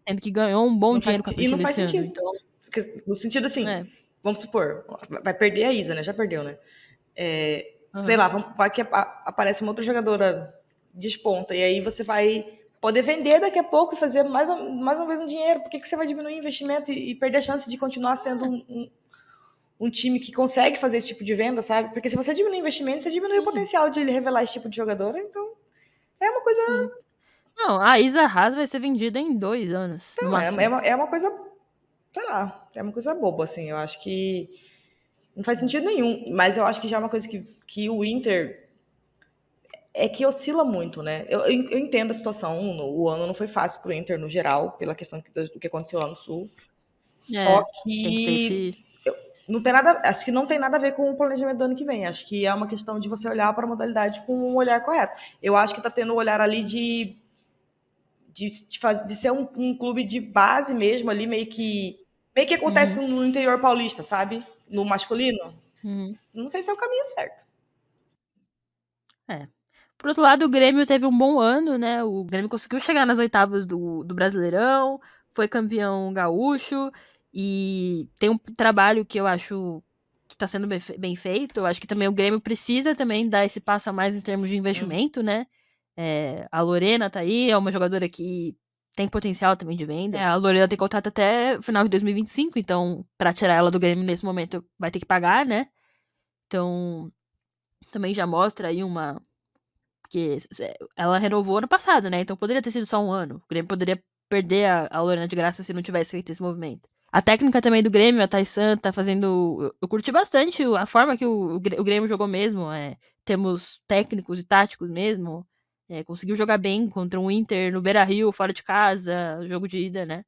Sendo que ganhou um bom Não faz dinheiro com a sentido. E não Priscila faz esse ano. sentido. Então, No sentido assim, é. vamos supor, vai perder a Isa, né? Já perdeu, né? Sei Aham. lá, vai que aparece uma outra jogadora desponta, e aí você vai poder vender daqui a pouco e fazer mais uma vez um dinheiro. Por que você vai diminuir o investimento e perder a chance de continuar sendo um time que consegue fazer esse tipo de venda, sabe? Porque se você diminuir o investimento, você diminui o Sim, potencial de revelar esse tipo de jogadora. Então, é uma coisa. sim. Não, a Isa Haas vai ser vendida em 2 anos, no Não, máximo. é uma coisa, sei lá, é uma coisa boba, assim. Eu acho que. Não faz sentido nenhum. Mas eu acho que já é uma coisa que o Inter é que oscila muito, né? Eu entendo a situação. O ano não foi fácil pro Inter no geral, pela questão do que aconteceu lá no Sul. Só Tem que ter que esse. não tem nada, acho que não tem nada a ver com o planejamento do ano que vem. Acho que é uma questão de você olhar para a modalidade com um olhar correto. Eu acho que está tendo um olhar ali de ser um clube de base mesmo ali, meio que acontece Uhum, no interior paulista, sabe? No masculino. uhum. Não sei se é o caminho certo. É. Por outro lado, o Grêmio teve um bom ano, né? O Grêmio conseguiu chegar nas oitavas do Brasileirão, foi campeão gaúcho e tem um trabalho que eu acho que tá sendo bem feito. Eu acho que também o Grêmio precisa também dar esse passo a mais em termos de investimento, né? A Lorena tá aí, é uma jogadora que tem potencial também de venda. A Lorena tem contrato até o final de 2025, então pra tirar ela do Grêmio nesse momento vai ter que pagar, né? Então também já mostra aí uma porque ela renovou ano passado, né? Então poderia ter sido só um ano. O Grêmio poderia perder a Lorena de graça se não tivesse feito esse movimento. A técnica também do Grêmio, a Taissan, tá fazendo. Eu curti bastante a forma que o Grêmio jogou mesmo. Temos técnicos e táticos mesmo. Conseguiu jogar bem contra um Inter no Beira Rio, fora de casa, jogo de ida, né?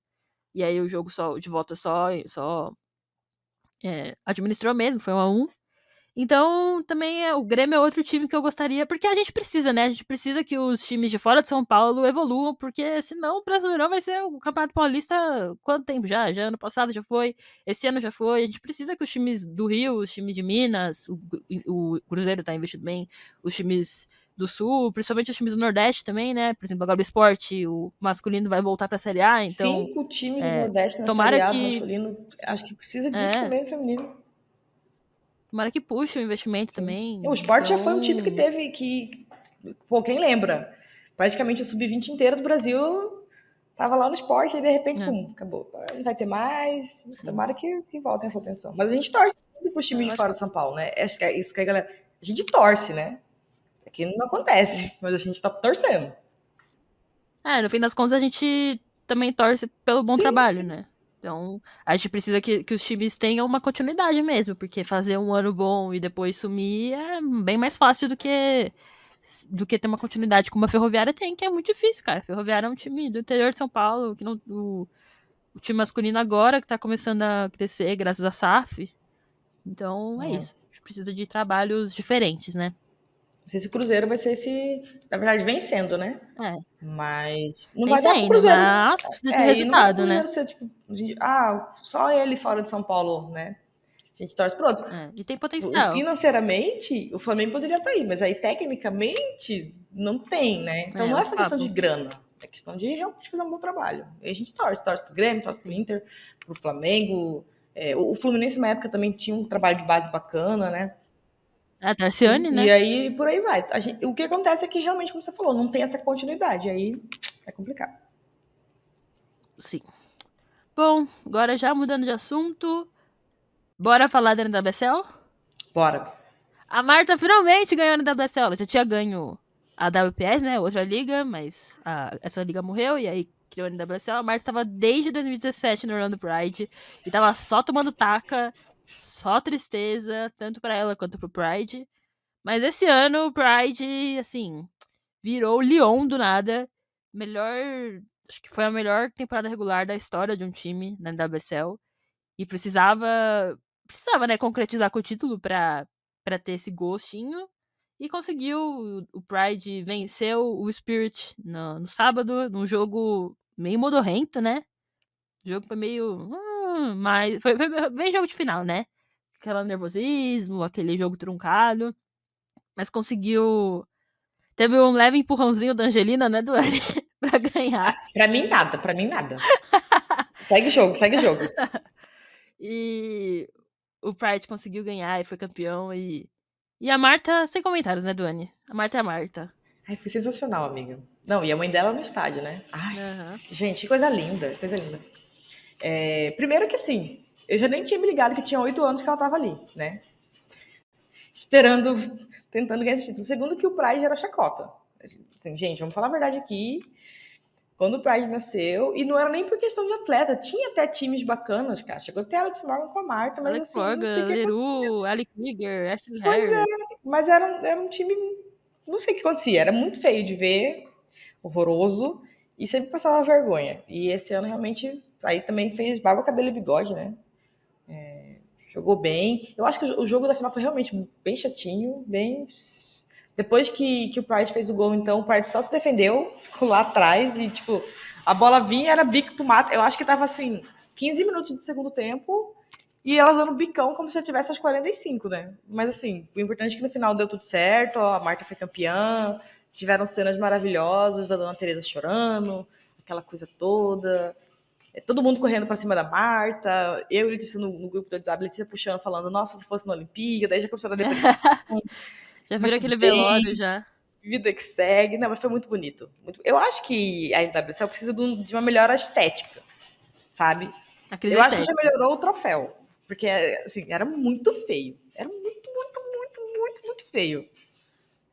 E aí o jogo só de volta só administrou mesmo, foi 1-1. Então, também o Grêmio é outro time que eu gostaria, porque a gente precisa, né? A gente precisa que os times de fora de São Paulo evoluam, porque senão o Brasileirão vai ser o Campeonato Paulista quanto tempo já? Já ano passado já foi, esse ano já foi. A gente precisa que os times do Rio, os times de Minas, o Cruzeiro tá investido bem, os times do Sul, principalmente os times do Nordeste também, né? Por exemplo, agora o esporte, o masculino vai voltar pra Série A, então 5 times do Nordeste na Série tomara A do que. masculino, acho que precisa disso É, também no feminino. tomara que puxe o investimento Sim. também. O esporte já foi um time que Então. teve que. Pô, quem lembra? Praticamente o sub-20 inteiro do Brasil tava lá no esporte e de repente, É, pum, acabou. Não vai ter mais. sim. Tomara que voltem essa atenção. Mas a gente torce sempre pros times Eu de acho fora de São Paulo, né? Acho que é isso que a galera. A gente torce, né? Aqui não sim. acontece, mas a gente tá torcendo. No fim das contas, a gente também torce pelo bom Sim, trabalho, sim. né? Então, a gente precisa que os times tenham uma continuidade mesmo, porque fazer um ano bom e depois sumir é bem mais fácil do que ter uma continuidade como a Ferroviária tem, que é muito difícil, cara. A Ferroviária é um time do interior de São Paulo, que não, o time masculino agora que tá começando a crescer graças à SAF. Então, é É. isso. A gente precisa de trabalhos diferentes, né? Não sei se o Cruzeiro vai ser esse. Na verdade, vencendo, né? É, Mas não vai dar pro vencendo, Cruzeiro. mas precisa de E não vai dar pro resultado, né? Cruzeiro ser tipo. Só ele fora de São Paulo, né? A gente torce pro outro. E tem potencial. Financeiramente, o Flamengo poderia estar aí, mas aí tecnicamente não tem, né? Então não é Outro só questão de papo. grana, é questão de realmente fazer um bom trabalho. E a gente torce pro Grêmio, torce pro Sim. Inter, pro Flamengo. O Fluminense, na época, também tinha um trabalho de base bacana, né? A Sim, Tarciane, e né? aí por aí vai. O que acontece é que realmente, como você falou, não tem essa continuidade, aí é complicado. Sim. Bom, agora já mudando de assunto, bora falar da NWSL? Bora. A Marta finalmente ganhou a NWSL. Ela já tinha ganho a WPS, né? Outra liga, mas essa liga morreu e aí criou a NWSL. A Marta estava desde 2017 no Orlando Pride e tava só tomando taca, só tristeza, tanto pra ela quanto pro Pride. Mas esse ano o Pride, assim, virou o Lyon do nada. Melhor. Acho que foi a melhor temporada regular da história de um time na NWSL. E precisava. Precisava, né, concretizar com o título pra ter esse gostinho. E conseguiu. O Pride venceu o Spirit no sábado, num jogo meio modorrento, né? O jogo foi meio. Mas. Foi bem jogo de final, né? Aquele nervosismo, aquele jogo truncado. Mas conseguiu. Teve um leve empurrãozinho da Angelina, né, Duane? Pra ganhar. Pra mim, nada, pra mim, nada. Segue jogo, segue jogo. E o Pride conseguiu ganhar e foi campeão. E a Marta, sem comentários, né, Duane? A Marta é a Marta. Ai, foi sensacional, amiga. Não, e a mãe dela no estádio, né? Ai, Aham. gente, que coisa linda, coisa linda. Primeiro que assim, eu já nem tinha me ligado que tinha 8 anos que ela tava ali, né? Esperando, tentando ganhar esse título. Segundo que o Pride era chacota. Assim, gente, vamos falar a verdade aqui. Quando o Pride nasceu, e não era nem por questão de atleta, tinha até times bacanas, cara. Chegou até Alex Morgan com a Marta, mas Alex assim, não sei o Morgan, que acontecia. Leroux, Ali Krieger, Ashley Pois é, Harris. mas era um time, não sei o que acontecia, era muito feio de ver, horroroso, e sempre passava vergonha. E esse ano realmente, aí também fez barba, cabelo e bigode, né? Jogou bem. Eu acho que o jogo da final foi realmente bem chatinho, bem. Depois que o Pride fez o gol, então o Pride só se defendeu, ficou lá atrás e, tipo, a bola vinha, era bico pro mato. Eu acho que tava assim, 15 minutos de segundo tempo e elas dando bicão como se já tivesse aos 45, né? Mas assim, o importante é que no final deu tudo certo, a Marta foi campeã, tiveram cenas maravilhosas da Dona Teresa chorando, aquela coisa toda. Todo mundo correndo pra cima da Marta, eu e Letícia no grupo do WhatsApp, Letícia puxando, falando, nossa, se fosse na Olimpíada, aí já começou a dar depressão, Já mas viram tudo aquele velório bem, já. vida que segue. Não, mas foi muito bonito. Eu acho que a NWSL precisa de uma melhora estética, sabe? A crise Eu acho que já estética. melhorou o troféu, porque, assim, era muito feio. Era muito, muito, muito, muito, muito feio.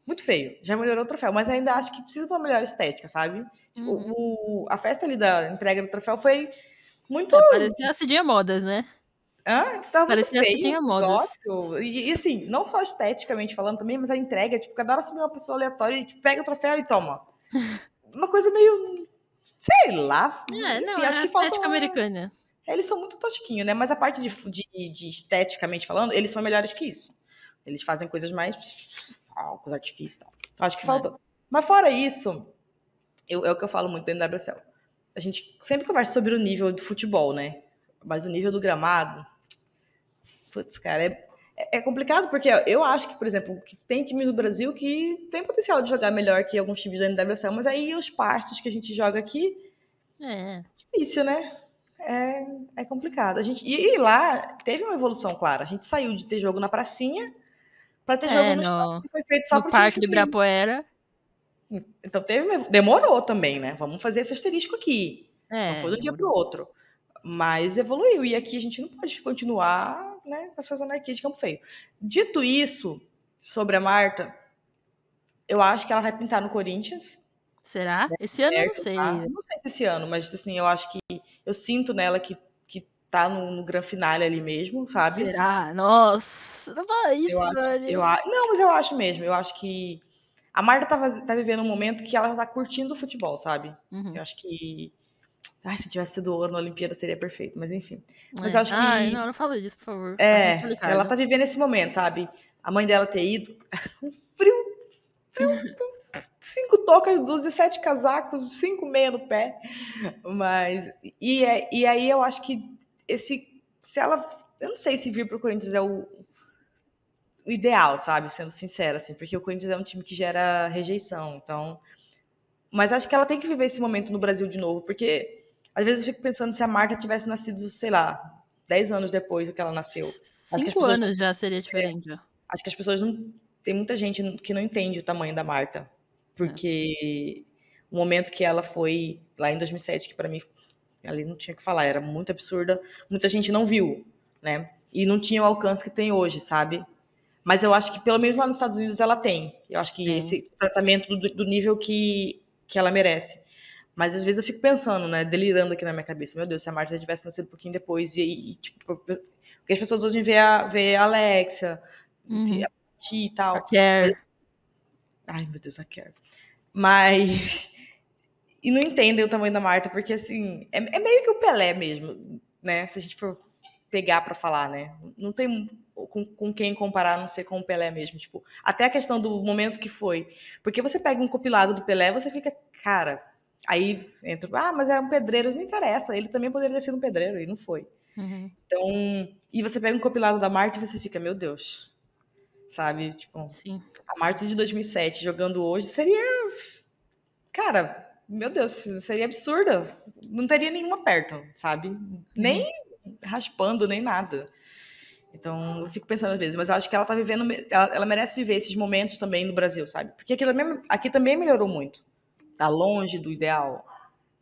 Muito feio. Já melhorou o troféu, mas ainda acho que precisa de uma melhor estética, sabe? Tipo, Uhum. a festa ali da entrega do troféu foi muito. É, parecia a Cidinha Modas, né? Tava muito Parecia a feio Cidinha o Modas. negócio. E, assim, não só esteticamente falando também, mas a entrega, tipo, cada hora subir uma pessoa aleatória e tipo, pega o troféu e toma. Uma coisa meio, sei lá. É, não, Enfim, é acho a que falta estética uma. americana. Eles são muito tosquinhos, né? Mas a parte de esteticamente falando, eles são melhores que isso. Eles fazem coisas mais. Com os artifícios e tal. Acho que É. faltou. Mas fora isso, é o que eu falo muito dentro da WSL. A gente sempre conversa sobre o nível do futebol, né? Mas o nível do gramado, putz, cara, é complicado porque eu acho que, por exemplo, que tem times do Brasil que tem potencial de jogar melhor que alguns times da NWSL, mas aí os pastos que a gente joga aqui, É. difícil, né? É complicado. E lá teve uma evolução clara. A gente saiu de ter jogo na pracinha para ter jogo É, no estádio no, que foi feito só no para o time Parque do feminino. Ibirapuera. Então demorou também, né? Vamos fazer esse asterisco aqui. Não É, foi de um dia para o demorou. outro. Mas evoluiu. E aqui a gente não pode continuar, né, com essas anarquias de Campo Feio. Dito isso, sobre a Marta, eu acho que ela vai pintar no Corinthians. Será? Esse ano eu não Certo, tá? sei. Não sei se esse ano, mas assim, eu acho que eu sinto nela que tá no grande finale ali mesmo, sabe? Será? Nossa, não fala Eu isso, acho, Dani. não, mas eu acho mesmo. Eu acho que a Marta tá vivendo um momento que ela tá curtindo o futebol, sabe? Uhum. Eu acho que, ai, se tivesse sido ouro na Olimpíada seria perfeito, mas enfim. Mas eu É. acho Ai, que não, não fala disso, por favor. Assunto ela delicado. tá vivendo esse momento, sabe? A mãe dela ter ido, frio, 5 tocas, 17 casacos, 5 meia no pé. Mas. E aí eu acho que esse. Se ela. Eu não sei se vir pro Corinthians é o ideal, sabe? Sendo sincera, assim, porque o Corinthians é um time que gera rejeição. Então. Mas acho que ela tem que viver esse momento no Brasil de novo, porque às vezes eu fico pensando se a Marta tivesse nascido, sei lá, 10 anos depois do que ela nasceu. Acho que as Cinco pessoas anos já seria diferente, ó. Acho que as pessoas não. Tem muita gente que não entende o tamanho da Marta. É. Porque o momento que ela foi lá em 2007, que para mim ali não tinha o que falar, era muito absurda, muita gente não viu, né? E não tinha o alcance que tem hoje, sabe? Mas eu acho que pelo menos lá nos Estados Unidos ela tem. Eu acho que Tem. esse tratamento do nível que ela merece. Mas às vezes eu fico pensando, né, delirando aqui na minha cabeça, meu Deus, se a Marta tivesse nascido um pouquinho depois tipo, porque as pessoas hoje vê a Alexia, Uhum. a Ti e A tal. Mas, Care. ai, meu Deus, a Care. Mas e não entendem o tamanho da Marta, porque assim, é meio que o Pelé mesmo, né? Se a gente for pegar pra falar, né? Não tem com quem comparar, a não ser com o Pelé mesmo. Tipo, até a questão do momento que foi. Porque você pega um compilado do Pelé, você fica, cara. Aí entra, mas era um pedreiro, não interessa. Ele também poderia ter sido um pedreiro, e não foi. Uhum. Então, e você pega um compilado da Marta e você fica, meu Deus, sabe? Tipo, Sim. a Marta de 2007 jogando hoje seria, cara, meu Deus, seria absurda. Não teria nenhuma perto, sabe? Uhum. Nem raspando, nem nada. Então, eu fico pensando às vezes, mas eu acho que ela tá vivendo, ela merece viver esses momentos também no Brasil, sabe? Porque aqui também melhorou muito. Tá longe do ideal.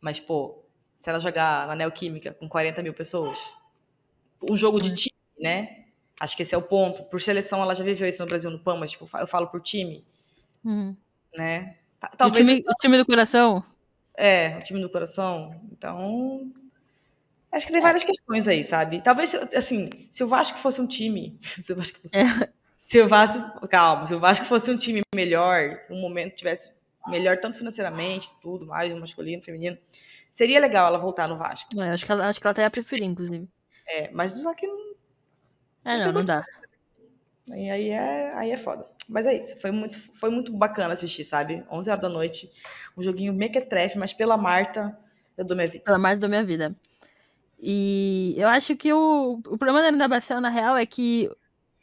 Mas, pô, se ela jogar na Neoquímica com 40 mil pessoas, um jogo de time, né? Acho que esse é o ponto. Por seleção, ela já viveu isso no Brasil, no PAN, mas tipo, eu falo por time, Uhum. né? E Talvez o time do coração? É, o time do coração. Então, acho que tem É. várias questões aí, sabe? Talvez, assim, se o Vasco fosse um time. Se o Vasco fosse, É. se o Vasco. Calma, se o Vasco fosse um time melhor, um momento tivesse melhor, tanto financeiramente, tudo mais, masculino, feminino, seria legal ela voltar no Vasco. É, acho que ela até ia preferir, inclusive. É, mas só que É, não não, tem não condição. dá. E aí é foda. Mas é isso, foi muito bacana assistir, sabe? 11 horas da noite, um joguinho mequetrefe, mas pela Marta, eu dou minha vida. Pela mais da minha vida. E eu acho que o problema da NWSL, na real, é que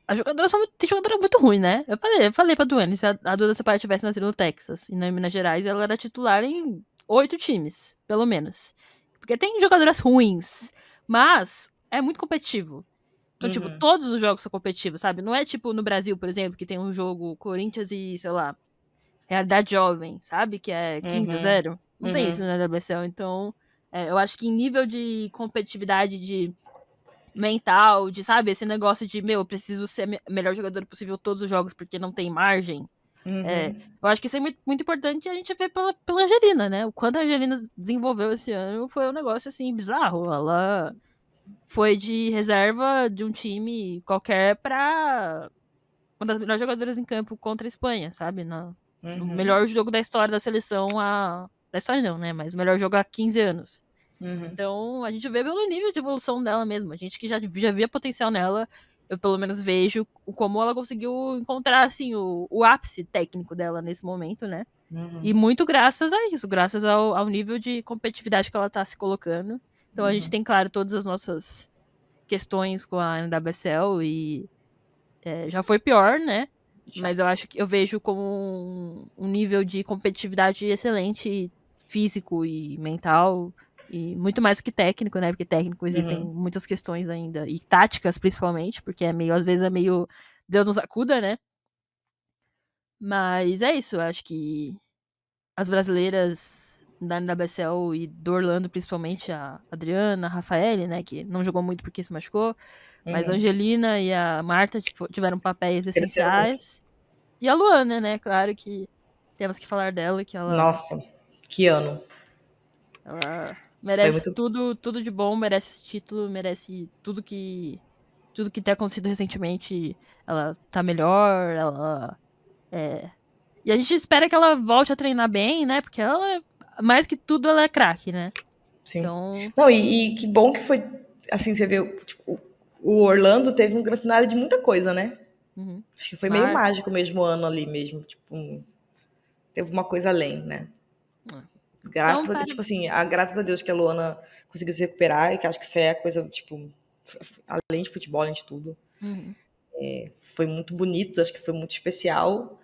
as jogadoras tem jogadora muito ruim, né? Eu falei pra Duane, se a Duda Zapata tivesse nascido no Texas e não em Minas Gerais, ela era titular em 8 times, pelo menos. Porque tem jogadoras ruins, mas é muito competitivo. Então, tipo, Uhum, todos os jogos são competitivos, sabe? Não é tipo no Brasil, por exemplo, que tem um jogo Corinthians e, sei lá, Realidade Jovem, sabe? Que é 15 a uhum, 0. Não tem isso uhum, na WSL. Então, eu acho que em nível de competitividade de mental, de, sabe, esse negócio de, meu, eu preciso ser a melhor jogadora possível todos os jogos porque não tem margem. uhum, Eu acho que isso é muito, muito importante a gente ver pela Angelina, né? O quanto a Angelina desenvolveu esse ano foi um negócio, assim, bizarro. Ela foi de reserva de um time qualquer pra uma das melhores jogadoras em campo contra a Espanha, sabe? No uhum, melhor jogo da história da seleção Da história não, né? Mas o melhor jogo há 15 anos. uhum, Então, a gente vê pelo nível de evolução dela mesmo. A gente que já via potencial nela, eu pelo menos vejo como ela conseguiu encontrar, assim, o ápice técnico dela nesse momento, né? E uhum, muito graças a isso, graças ao nível de competitividade que ela tá se colocando. Então, a gente uhum. tem, claro, todas as nossas questões com a NWSL e já foi pior, né? Já. Mas eu acho que eu vejo como um nível de competitividade excelente, físico e mental, e muito mais do que técnico, né? Porque técnico existem Uhum, muitas questões ainda, e táticas principalmente, porque às vezes é meio Deus nos acuda, né? Mas é isso, eu acho que as brasileiras da NWSL e do Orlando, principalmente a Adriana, a Rafaele, né? Que não jogou muito porque se machucou, mas a uhum. Angelina e a Marta tiveram papéis Cresceram muito. essenciais. E a Luana, né? Claro que temos que falar dela, que Nossa, que ano. ela Foi merece muito. tudo de bom, merece esse título, merece tudo que tem acontecido recentemente. Ela tá melhor, ela é. E a gente espera que ela volte a treinar bem, né? Porque ela, mais que tudo, ela é craque, né? Sim. Então, Não, e que bom que foi. Assim, você vê, tipo, o Orlando teve um grande finale de muita coisa, né? uhum. Acho que foi meio Marta. mágico mesmo o ano ali mesmo. Tipo, teve uma coisa além, né? É. Então, Graças a, para. tipo assim, graças a Deus que a Luana conseguiu se recuperar e que acho que isso é coisa, tipo, além de futebol, além de tudo. Uhum. Foi muito bonito, acho que foi muito especial.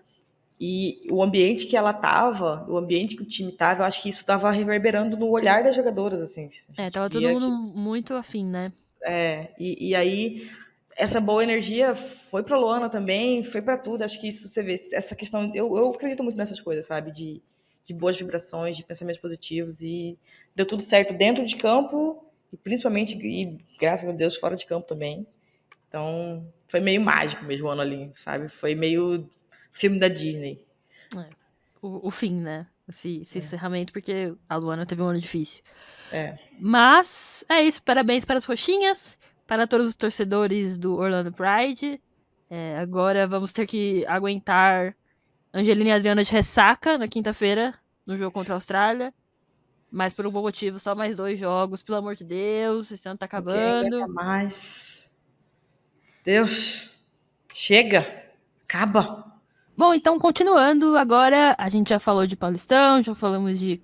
E o ambiente que ela tava, o ambiente que o time tava, eu acho que isso tava reverberando no olhar das jogadoras, assim. A gente Tava todo via mundo que. muito afim, né? E aí, essa boa energia foi pra Luana também, foi pra tudo. Acho que isso você vê, essa questão. Eu acredito muito nessas coisas, sabe? De boas vibrações, de pensamentos positivos. E deu tudo certo dentro de campo, e principalmente, e graças a Deus, fora de campo também. Então, foi meio mágico mesmo o ano ali, sabe? Foi meio filme da Disney. É. O fim, né? Esse encerramento, porque a Luana teve um ano difícil. É. Mas é isso. Parabéns para as roxinhas, para todos os torcedores do Orlando Pride. Agora vamos ter que aguentar Angelina e Adriana de ressaca na quinta-feira, no jogo contra a Austrália. Mas por um bom motivo, só mais 2 jogos, pelo amor de Deus, esse ano tá Ninguém aguenta acabando. mais. Deus, chega, acaba. Bom, então continuando, agora a gente já falou de Paulistão, já falamos de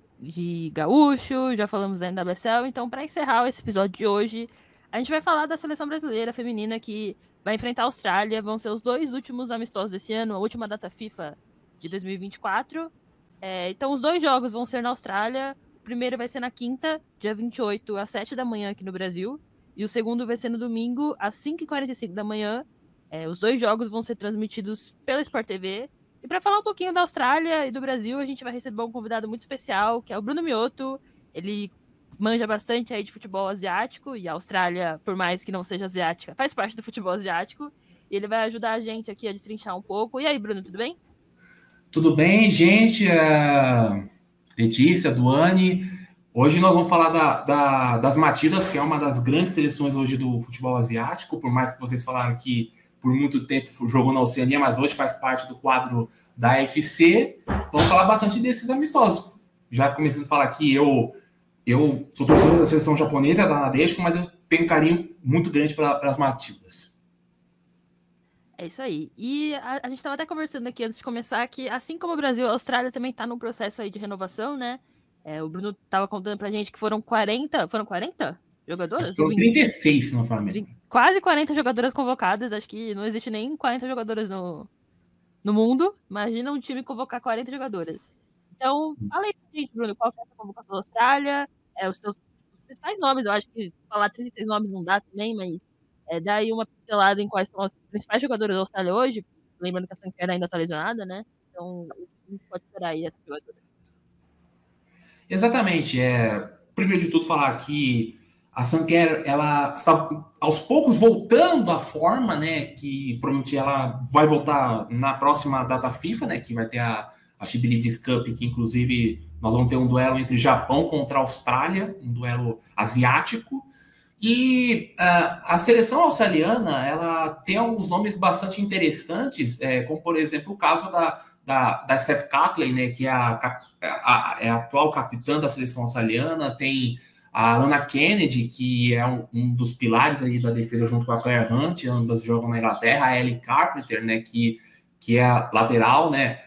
Gaúcho, já falamos da NWSL, então para encerrar esse episódio de hoje, a gente vai falar da seleção brasileira feminina que vai enfrentar a Austrália, vão ser os 2 últimos amistosos desse ano, a última data FIFA de 2024. Então os 2 jogos vão ser na Austrália, o primeiro vai ser na quinta, dia 28, às 7 da manhã aqui no Brasil, e o segundo vai ser no domingo, às 5h45 da manhã. Os 2 jogos vão ser transmitidos pela Sport TV. E para falar um pouquinho da Austrália e do Brasil, a gente vai receber um convidado muito especial, que é o Bruno Mioto. Ele manja bastante aí de futebol asiático, e a Austrália, por mais que não seja asiática, faz parte do futebol asiático. E ele vai ajudar a gente aqui a destrinchar um pouco. E aí, Bruno, tudo bem? Tudo bem, gente? Letícia, Duane. Hoje nós vamos falar das Matildas, que é uma das grandes seleções hoje do futebol asiático, por mais que vocês falaram que por muito tempo jogou na Oceania, mas hoje faz parte do quadro da AFC. Vamos falar bastante desses amistosos. Já começando a falar que eu sou torcedor da seleção japonesa, da Nadeshiko, mas eu tenho um carinho muito grande para as Matildas. É isso aí. E a gente estava até conversando aqui antes de começar que, assim como o Brasil, a Austrália também está num processo aí de renovação, né? O Bruno estava contando pra gente que foram 40 jogadoras? Acho que foram 36, se não for quase 40 jogadoras convocadas. Acho que não existe nem 40 jogadoras no mundo. Imagina um time convocar 40 jogadoras. Então, fala aí pra gente, Bruno, qual que é essa convocação da Austrália? Os seus principais nomes, eu acho que falar 36 nomes não dá também, mas dá aí uma pincelada em quais são as principais jogadoras da Austrália hoje. Lembrando que a Sanquera ainda tá lesionada, né? Então, o que a gente pode esperar aí dessa jogadora? Exatamente. Primeiro de tudo, falar que a Sanquer, ela está aos poucos voltando à forma, né? Que provavelmente ela vai voltar na próxima data FIFA, né? Que vai ter a She Believes Cup, que inclusive nós vamos ter um duelo entre Japão contra a Austrália, um duelo asiático. E a seleção australiana, ela tem alguns nomes bastante interessantes, como por exemplo o caso da Steph Catley, né, que é a atual capitã da seleção australiana. Tem a Lana Kennedy, que é um dos pilares aí da defesa junto com a Claire Hunt, ambas jogam na Inglaterra. A Ellie Carpenter, né, que é a lateral, né,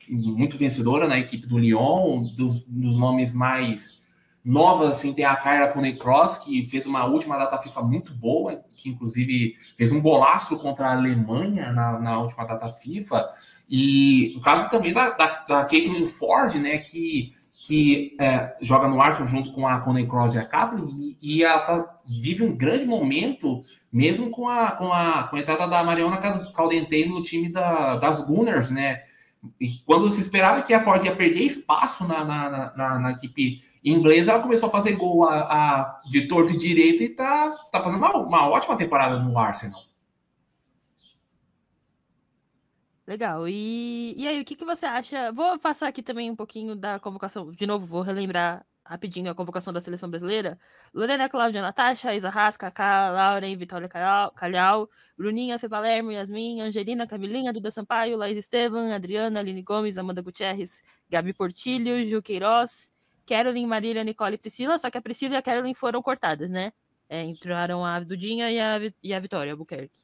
muito vencedora na equipe do Lyon. Dos nomes mais novas, assim, tem a Kyra Coney-Cross, que fez uma última data FIFA muito boa, que inclusive fez um golaço contra a Alemanha na última data FIFA. E o caso também da Caitlin Ford, né, que joga no Arsenal junto com a Coney-Cross e a Kathleen, e ela vive um grande momento, mesmo com a entrada da Mariona Caldentey no time das Gunners, né? E quando se esperava que a Ford ia perder espaço na equipe inglesa, ela começou a fazer gol de torto e direito e tá fazendo uma ótima temporada no Arsenal. Legal. E aí, o que você acha? Vou passar aqui também um pouquinho da convocação. De novo, vou relembrar rapidinho a convocação da seleção brasileira. Lorena, Cláudia, Natasha, Isa Haas, Kaká, Lauren, Vitória Calhau, Bruninha, Fê Palermo, Yasmin, Angelina, Camilinha, Duda Sampaio, Laís Estevam, Adriana, Aline Gomes, Amanda Gutierrez, Gabi Portilho, Ju Queiroz, Carolyn, Marília, Nicole e Priscila. Só que a Priscila e a Carolyn foram cortadas, né? Entraram a Dudinha e a Vitória Albuquerque.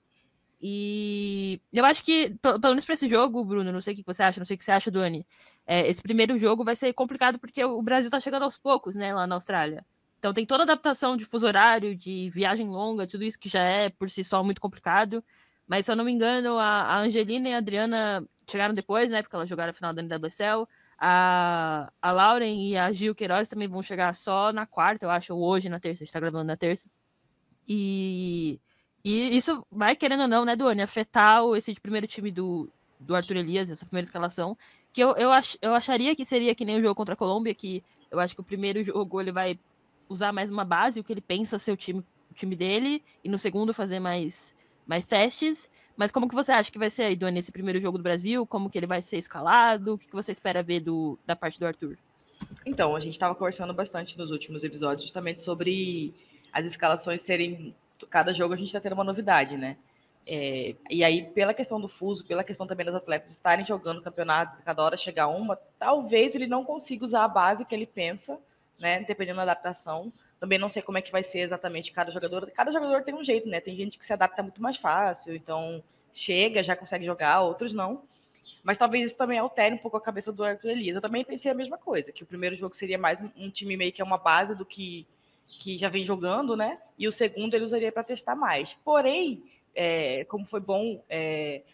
E eu acho que, pelo menos pra esse jogo, Bruno, não sei o que você acha, não sei o que você acha, Duane, esse primeiro jogo vai ser complicado porque o Brasil tá chegando aos poucos, né, lá na Austrália. Então tem toda a adaptação de fuso horário, de viagem longa, tudo isso que já é, por si só, muito complicado. Mas, se eu não me engano, a Angelina e a Adriana chegaram depois, né, porque elas jogaram a final da NWSL. A Lauren e a Gil Queiroz também vão chegar só na quarta, eu acho, ou hoje na terça, a gente tá gravando na terça. E isso vai, querendo ou não, né, Duane, afetar esse primeiro time do Arthur Elias, essa primeira escalação, que eu acharia que seria que nem o jogo contra a Colômbia, que eu acho que o primeiro jogo ele vai usar mais uma base, o que ele pensa ser o time dele, e no segundo fazer mais testes. Mas como que você acha que vai ser aí, Duane, esse primeiro jogo do Brasil? Como que ele vai ser escalado? O que você espera ver da parte do Arthur? Então, a gente estava conversando bastante nos últimos episódios justamente sobre as escalações serem... Cada jogo a gente está tendo uma novidade, né? E aí, pela questão do fuso, pela questão também das atletas estarem jogando campeonatos, cada hora chegar uma, talvez ele não consiga usar a base que ele pensa, né? Dependendo da adaptação. Também não sei como é que vai ser exatamente cada jogador. Cada jogador tem um jeito, né? Tem gente que se adapta muito mais fácil, então chega, já consegue jogar, outros não. Mas talvez isso também altere um pouco a cabeça do Arthur Elias. Eu também pensei a mesma coisa, que o primeiro jogo seria mais um time meio que é uma base do que já vem jogando, né? E o segundo ele usaria para testar mais. Porém, como foi bom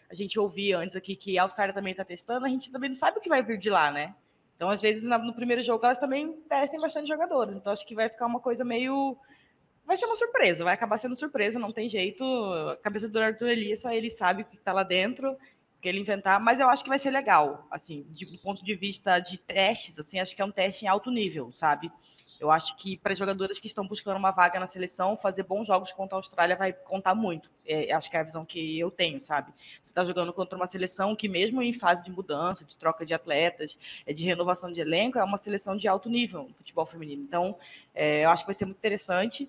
a gente ouvir antes aqui que a Austrália também está testando, a gente também não sabe o que vai vir de lá, né? Então, às vezes, no primeiro jogo, elas também testem bastante jogadores. Então, acho que vai ficar uma coisa meio... Vai ser uma surpresa, vai acabar sendo surpresa, não tem jeito. A cabeça do Arthur Elias, só ele sabe o que está lá dentro, que ele inventar, mas eu acho que vai ser legal, assim, do ponto de vista de testes, assim, acho que é um teste em alto nível, sabe? Eu acho que para jogadoras que estão buscando uma vaga na seleção, fazer bons jogos contra a Austrália vai contar muito. Acho que é a visão que eu tenho, sabe? Você está jogando contra uma seleção que, mesmo em fase de mudança, de troca de atletas, de renovação de elenco, é uma seleção de alto nível no futebol feminino. Então, eu acho que vai ser muito interessante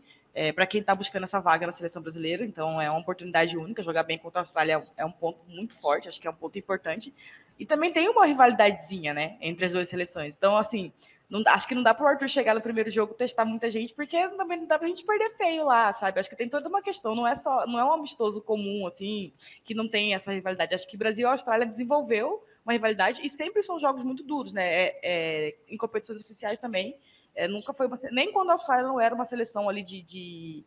para quem está buscando essa vaga na seleção brasileira. Então, é uma oportunidade única. Jogar bem contra a Austrália é um ponto muito forte, acho que é um ponto importante. E também tem uma rivalidadezinha, né, entre as duas seleções. Então, assim, acho que não dá para o Arthur chegar no primeiro jogo testar muita gente, porque também não dá para a gente perder feio lá, sabe? Acho que tem toda uma questão, não é um amistoso comum, assim, que não tem essa rivalidade. Acho que Brasil e Austrália desenvolveu uma rivalidade e sempre são jogos muito duros, né? Em competições oficiais também. Nunca foi nem quando a Austrália não era uma seleção ali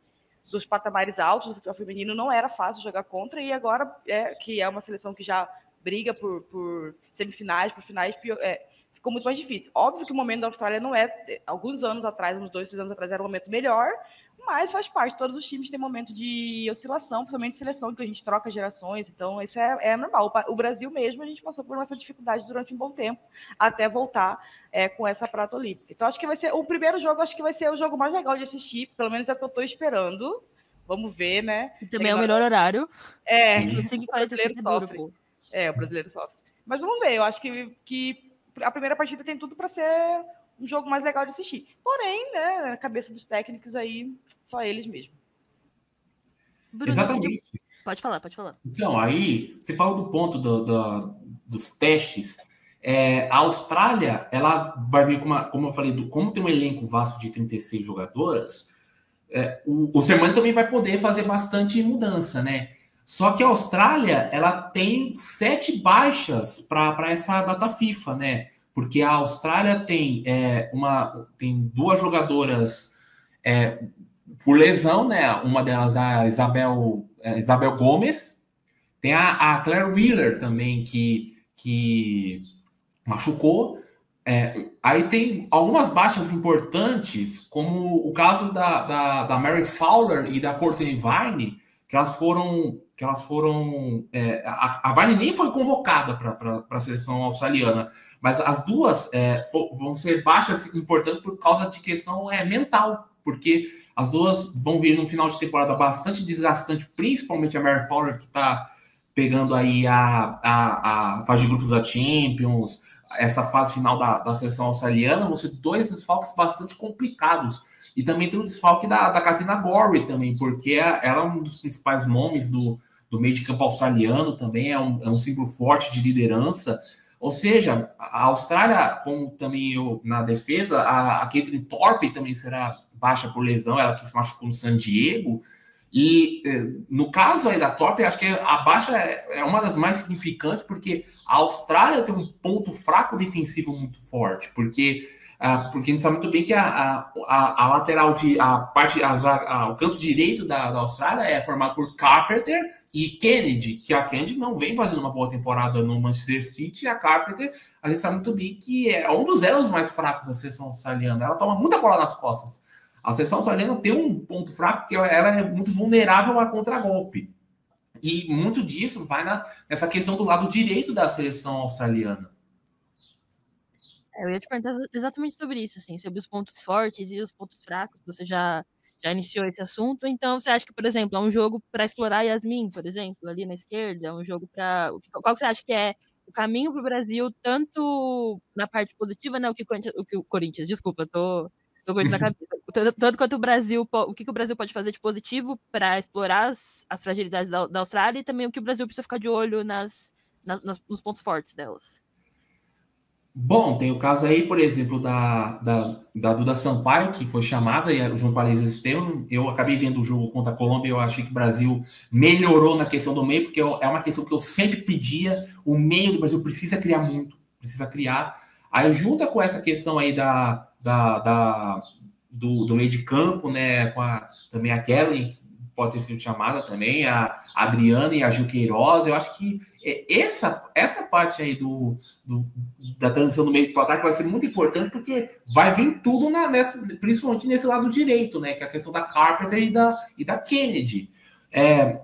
dos patamares altos do futebol feminino, não era fácil jogar contra, e agora que é uma seleção que já briga por semifinais, por finais, ficou muito mais difícil. Óbvio que o momento da Austrália não alguns anos atrás, uns 2, 3 anos atrás, era um momento melhor, mas faz parte, todos os times têm momento de oscilação, principalmente seleção, que a gente troca gerações, então isso é normal. O Brasil mesmo, a gente passou por essa dificuldade durante um bom tempo, até voltar com essa prata olímpica. Então acho que vai ser, o primeiro jogo, acho que vai ser o jogo mais legal de assistir, pelo menos é o que eu estou esperando. Vamos ver, né? E também é o melhor horário. O 5h45 é duro, pô. O brasileiro sofre. Mas vamos ver, eu acho que a primeira partida tem tudo para ser um jogo mais legal de assistir. Porém, né, na cabeça dos técnicos aí, só eles mesmo. Bruno, exatamente. Pode falar. Então, aí, você falou do ponto dos testes. A Austrália, ela vai vir, como eu falei, como tem um elenco vasto de 36 jogadoras, o Sermani também vai poder fazer bastante mudança, né? Só que a Austrália, ela tem 7 baixas para essa data FIFA, né? Porque a Austrália tem 2 jogadoras por lesão, né? Uma delas, a Isabel Gomes. Tem a Claire Wheeler também, que machucou. Aí tem algumas baixas importantes, como o caso da Mary Fowler e da Courtney Vine, que elas foram a Vine nem foi convocada para a seleção australiana, mas as duas vão ser baixas importantes por causa de questão mental, porque as duas vão vir num final de temporada bastante desgastante, principalmente a Mary Fowler, que está pegando aí a fase de grupos da Champions, essa fase final da seleção australiana. Vão ser 2 desfalques bastante complicados. E também tem o desfalque da Katrina Gorry também, porque ela é um dos principais nomes do meio de campo australiano também, é um símbolo forte de liderança. Ou seja, a Austrália, como também na defesa, a Caitlin Thorpe também será baixa por lesão, ela que se machucou no San Diego. E no caso aí da Thorpe, acho que a baixa é uma das mais significantes, porque a Austrália tem um ponto fraco defensivo muito forte, porque a gente sabe muito bem que a lateral, o canto direito da Austrália é formado por Carpenter e Kennedy, que a Kennedy não vem fazendo uma boa temporada no Manchester City, e a Carpenter, a gente sabe muito bem que é um dos elos mais fracos da seleção australiana, ela toma muita bola nas costas. A seleção australiana tem um ponto fraco, que ela é muito vulnerável a contragolpe. E muito disso vai nessa questão do lado direito da seleção australiana. Eu ia te perguntar exatamente sobre isso, assim, sobre os pontos fortes e os pontos fracos. Você já iniciou esse assunto, então você acha que, por exemplo, é um jogo para explorar Yasmin, por exemplo, ali na esquerda, é um jogo para... Qual você acha que é o caminho para o Brasil, tanto na parte positiva, né, o que o Corinthians, desculpa, tô com isso na cabeça, tanto quanto o Brasil, o que o Brasil pode fazer de positivo para explorar as fragilidades da Austrália, e também o que o Brasil precisa ficar de olho nos pontos fortes delas? Bom, tem o caso aí, por exemplo, da Duda Sampaio, que foi chamada, e o João Paredes Estevam. Eu acabei vendo o jogo contra a Colômbia, eu achei que o Brasil melhorou na questão do meio, porque é uma questão que eu sempre pedia. O meio do Brasil precisa criar muito, precisa criar. Aí junta com essa questão aí do meio de campo, né, com também a Kellen, que pode ter sido chamada também, a Adriana e a Gil Queiroz. Eu acho que essa parte aí da transição do meio para o ataque vai ser muito importante, porque vai vir tudo principalmente nesse lado direito, né? Que é a questão da Carpenter e da Kennedy.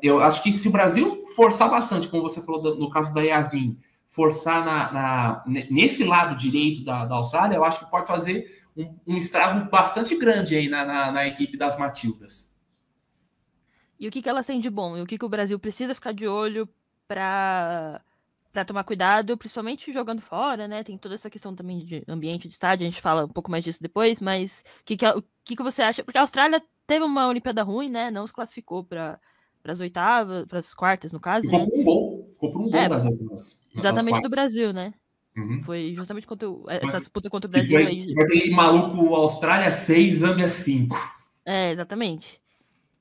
Eu acho que se o Brasil forçar bastante, como você falou no caso da Yasmin, forçar nesse lado direito da Austrália, eu acho que pode fazer um estrago bastante grande aí na equipe das Matildas. E o que elas têm de bom? E o que o Brasil precisa ficar de olho para tomar cuidado, principalmente jogando fora, né? Tem toda essa questão também de ambiente de estádio, a gente fala um pouco mais disso depois, mas o que você acha? Porque a Austrália teve uma Olimpíada ruim, né? Não se classificou para as oitavas, para as quartas, no caso. Ficou por um gol das outras. Exatamente do Brasil, né? Uhum. Foi justamente essa disputa contra o Brasil. Foi aquele maluco Austrália 6, Zâmbia 5. Exatamente.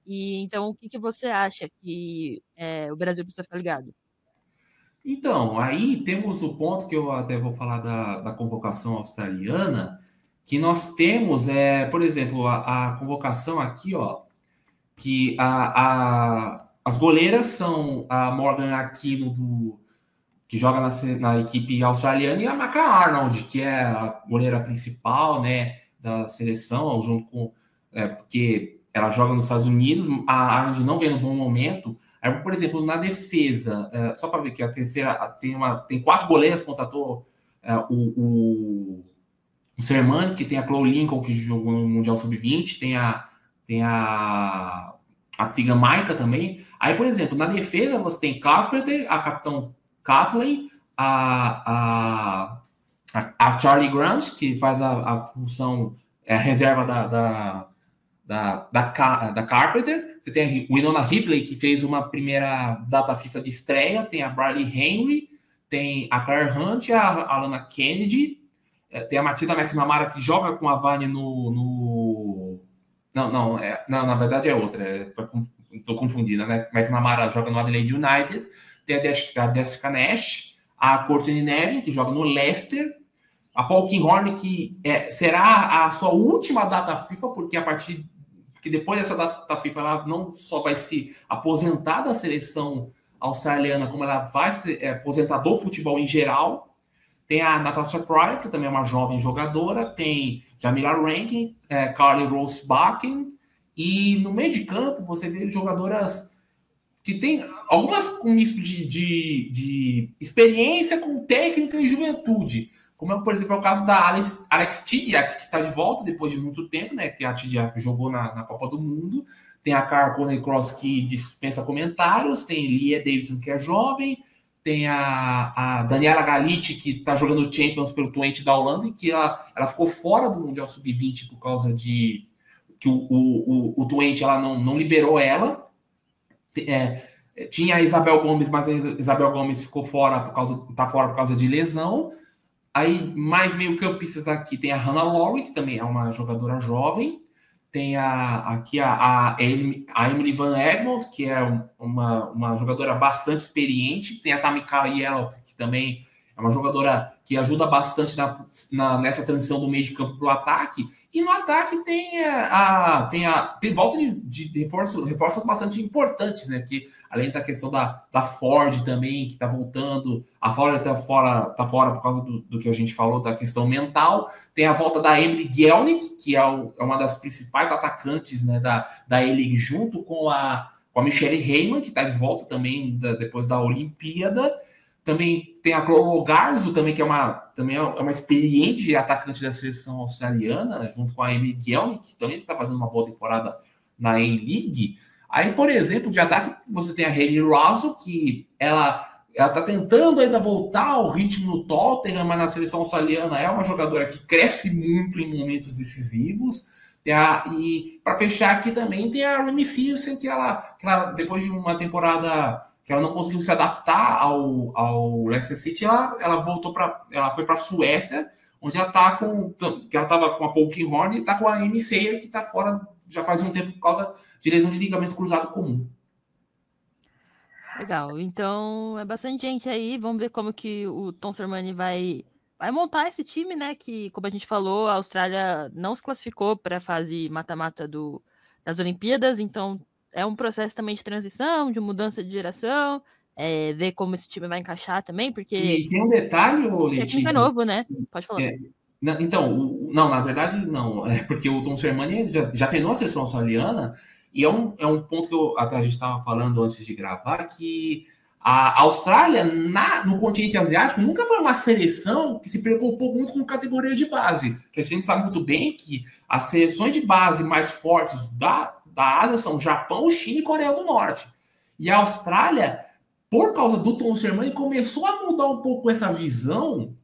E então, o que você acha que o Brasil precisa ficar ligado? Então, aí temos o ponto que eu até vou falar da convocação australiana, que nós temos, por exemplo, a convocação aqui, ó, que as goleiras são a Morgan Aquino, que joga na equipe australiana, e a Maca Arnold, que é a goleira principal, né, da seleção, junto com... porque ela joga nos Estados Unidos, a Arnold não vem no bom momento. Aí, por exemplo, na defesa, só para ver que a terceira tem 4 goleiras, contratou o Sermani, que tem a Chloe Lincoln, que jogou no Mundial Sub-20, tem a Tegan Maika também. Aí, por exemplo, na defesa você tem Carpenter, a capitão Catley, a Charlie Grant, que faz a função, a reserva da Carpenter. Você tem a Winona Ridley, que fez uma primeira data FIFA de estreia. Tem a Bradley Henry, tem a Claire Hunt, a Alana Kennedy, tem a Matilda McNamara, que joga com a Vane no... Não, na verdade é outra. Estou confundindo, né? McNamara joga no Adelaide United. Tem a Jessica Nash, a Courtney Nevin, que joga no Leicester, a Paul Kinghorn, que será a sua última data FIFA, porque depois dessa data FIFA ela não só vai se aposentar da seleção australiana, como ela vai se aposentar do futebol em geral. Tem a Natasha Pryor, que também é uma jovem jogadora, tem Jamila Rankin, Carly Rose Bakken, e no meio de campo você vê jogadoras que tem algumas com misto de experiência com técnica e juventude, como por exemplo é o caso da Alex Tidiak, que está de volta depois de muito tempo, né? Que a Tidiak jogou na Copa do Mundo. Tem a Cara Conley-Cross, que dispensa comentários. Tem Lia Davidson, que é jovem. Tem a Daniela Galite, que está jogando Champions pelo Twente da Holanda, e que ela ficou fora do Mundial Sub-20 por causa de que o Twente ela não liberou ela. Tinha a Isabel Gomes, mas a Isabel Gomes ficou tá fora por causa de lesão. Aí, mais meio-campistas aqui, tem a Hannah Lowry, que também é uma jogadora jovem. Tem aqui a Emily Van Egmond, que é uma jogadora bastante experiente. Tem a Tamika Yellow, que também é uma jogadora que ajuda bastante nessa transição do meio de campo para o ataque. E no ataque tem volta de reforços bastante importantes, né? Porque além da questão da Ford também, que está voltando, a Ford está fora por causa do que a gente falou, da questão mental. Tem a volta da Emily Gielnik, que é uma das principais atacantes, né, da A-League, junto com a Michelle Heyman, que está de volta também depois da Olimpíada. Também tem a Chloe Garzo, também, que é uma experiente atacante da seleção australiana, junto com a Emily Gielnik, que também está fazendo uma boa temporada na A-League. Aí, por exemplo, de ataque, você tem a Hayley Raso, que ela está tentando ainda voltar ao ritmo no Tottenham, mas na seleção australiana é uma jogadora que cresce muito em momentos decisivos. E para fechar aqui também tem a Remy Simpson, que ela, depois de uma temporada que ela não conseguiu se adaptar ao Leicester City, ela foi para a Suécia, onde ela estava com a Paul Kinghorn, e está com a Amy Sayer, que está fora já faz um tempo por causa de lesão de ligamento cruzado comum. Legal, então é bastante gente aí, vamos ver como que o Tom Sermanni vai montar esse time, né, que, como a gente falou, a Austrália não se classificou para a fase mata-mata das Olimpíadas, então é um processo também de transição, de mudança de geração, ver como esse time vai encaixar também, porque... E tem um detalhe, Letícia... É novo, né? Pode falar. Na verdade, não. É porque o Tom Sermanni já treinou a seleção australiana, e é um ponto que até a gente estava falando antes de gravar, que A Austrália, no continente asiático, nunca foi uma seleção que se preocupou muito com categoria de base. Que a gente sabe muito bem que as seleções de base mais fortes da Ásia são Japão, China e Coreia do Norte. E a Austrália, por causa do Tom Sermanni, começou a mudar um pouco essa visão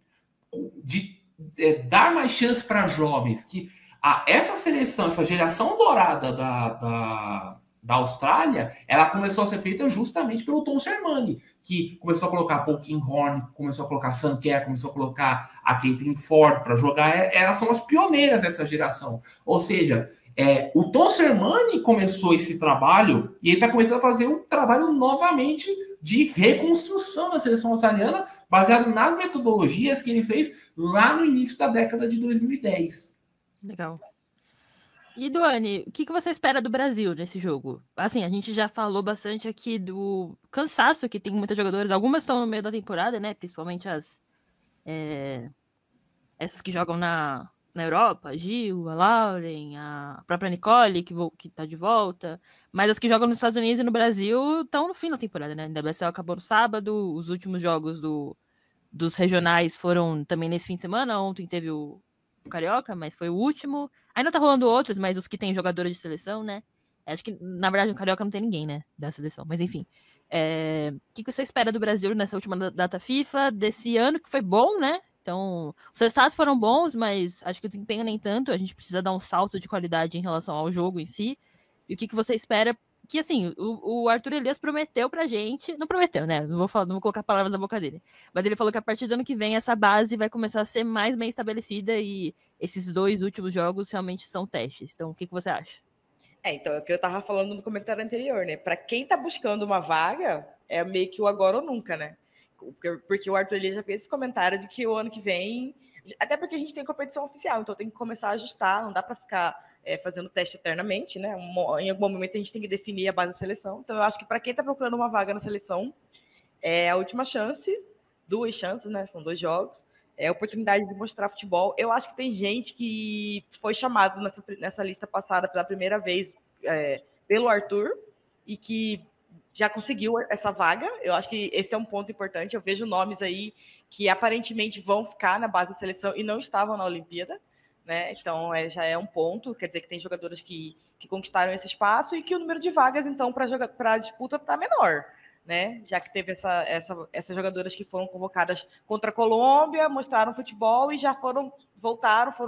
de dar mais chance para jovens. Que essa seleção, essa geração dourada da Austrália, ela começou a ser feita justamente pelo Tom Sermanni, que começou a colocar Paul Kinghorn, começou a colocar Sam Kerr, começou a colocar a Caitlin Ford para jogar. Elas são as pioneiras dessa geração. Ou seja, o Tom Sermanni começou esse trabalho e ele está começando a fazer um trabalho novamente de reconstrução da seleção australiana, baseado nas metodologias que ele fez lá no início da década de 2010. Legal. E, Duane, o que você espera do Brasil nesse jogo? Assim, a gente já falou bastante aqui do cansaço que tem muitos jogadores. Algumas estão no meio da temporada, né? Principalmente essas que jogam na Europa, a Gil, a Lauren, a própria Nicole, que tá de volta. Mas as que jogam nos Estados Unidos e no Brasil estão no fim da temporada, né? A WSL acabou no sábado, os últimos jogos dos regionais foram também nesse fim de semana. Ontem teve o Carioca, mas foi o último. Ainda tá rolando outros, mas os que tem jogadores de seleção, né? Acho que, na verdade, no Carioca não tem ninguém, né? Da seleção, mas enfim. O que você espera do Brasil nessa última data FIFA, desse ano que foi bom, né? Então, os resultados foram bons, mas acho que o desempenho nem tanto. A gente precisa dar um salto de qualidade em relação ao jogo em si. E o que você espera? Que, assim, o Arthur Elias prometeu pra gente... Não prometeu, né? Não vou colocar palavras na boca dele. Mas ele falou que a partir do ano que vem essa base vai começar a ser mais bem estabelecida e esses 2 últimos jogos realmente são testes. Então, o que você acha? Então, é o que eu tava falando no comentário anterior, né? Pra quem tá buscando uma vaga, é meio que o agora ou nunca, né? Porque o Arthur Elias já fez esse comentário de que o ano que vem... Até porque a gente tem competição oficial, então tem que começar a ajustar, não dá pra ficar... fazendo teste eternamente, né? Em algum momento a gente tem que definir a base da seleção. Então, eu acho que para quem está procurando uma vaga na seleção, é a última chance, 2 chances, né? São 2 jogos, é a oportunidade de mostrar futebol. Eu acho que tem gente que foi chamado nessa lista passada pela primeira vez pelo Arthur e que já conseguiu essa vaga. Eu acho que esse é um ponto importante. Eu vejo nomes aí que aparentemente vão ficar na base da seleção e não estavam na Olimpíada. Né? Então, já é um ponto, quer dizer que tem jogadores que conquistaram esse espaço e que o número de vagas, então, para a disputa está menor, né? Já que teve essas jogadoras que foram convocadas contra a Colômbia, mostraram futebol e já foram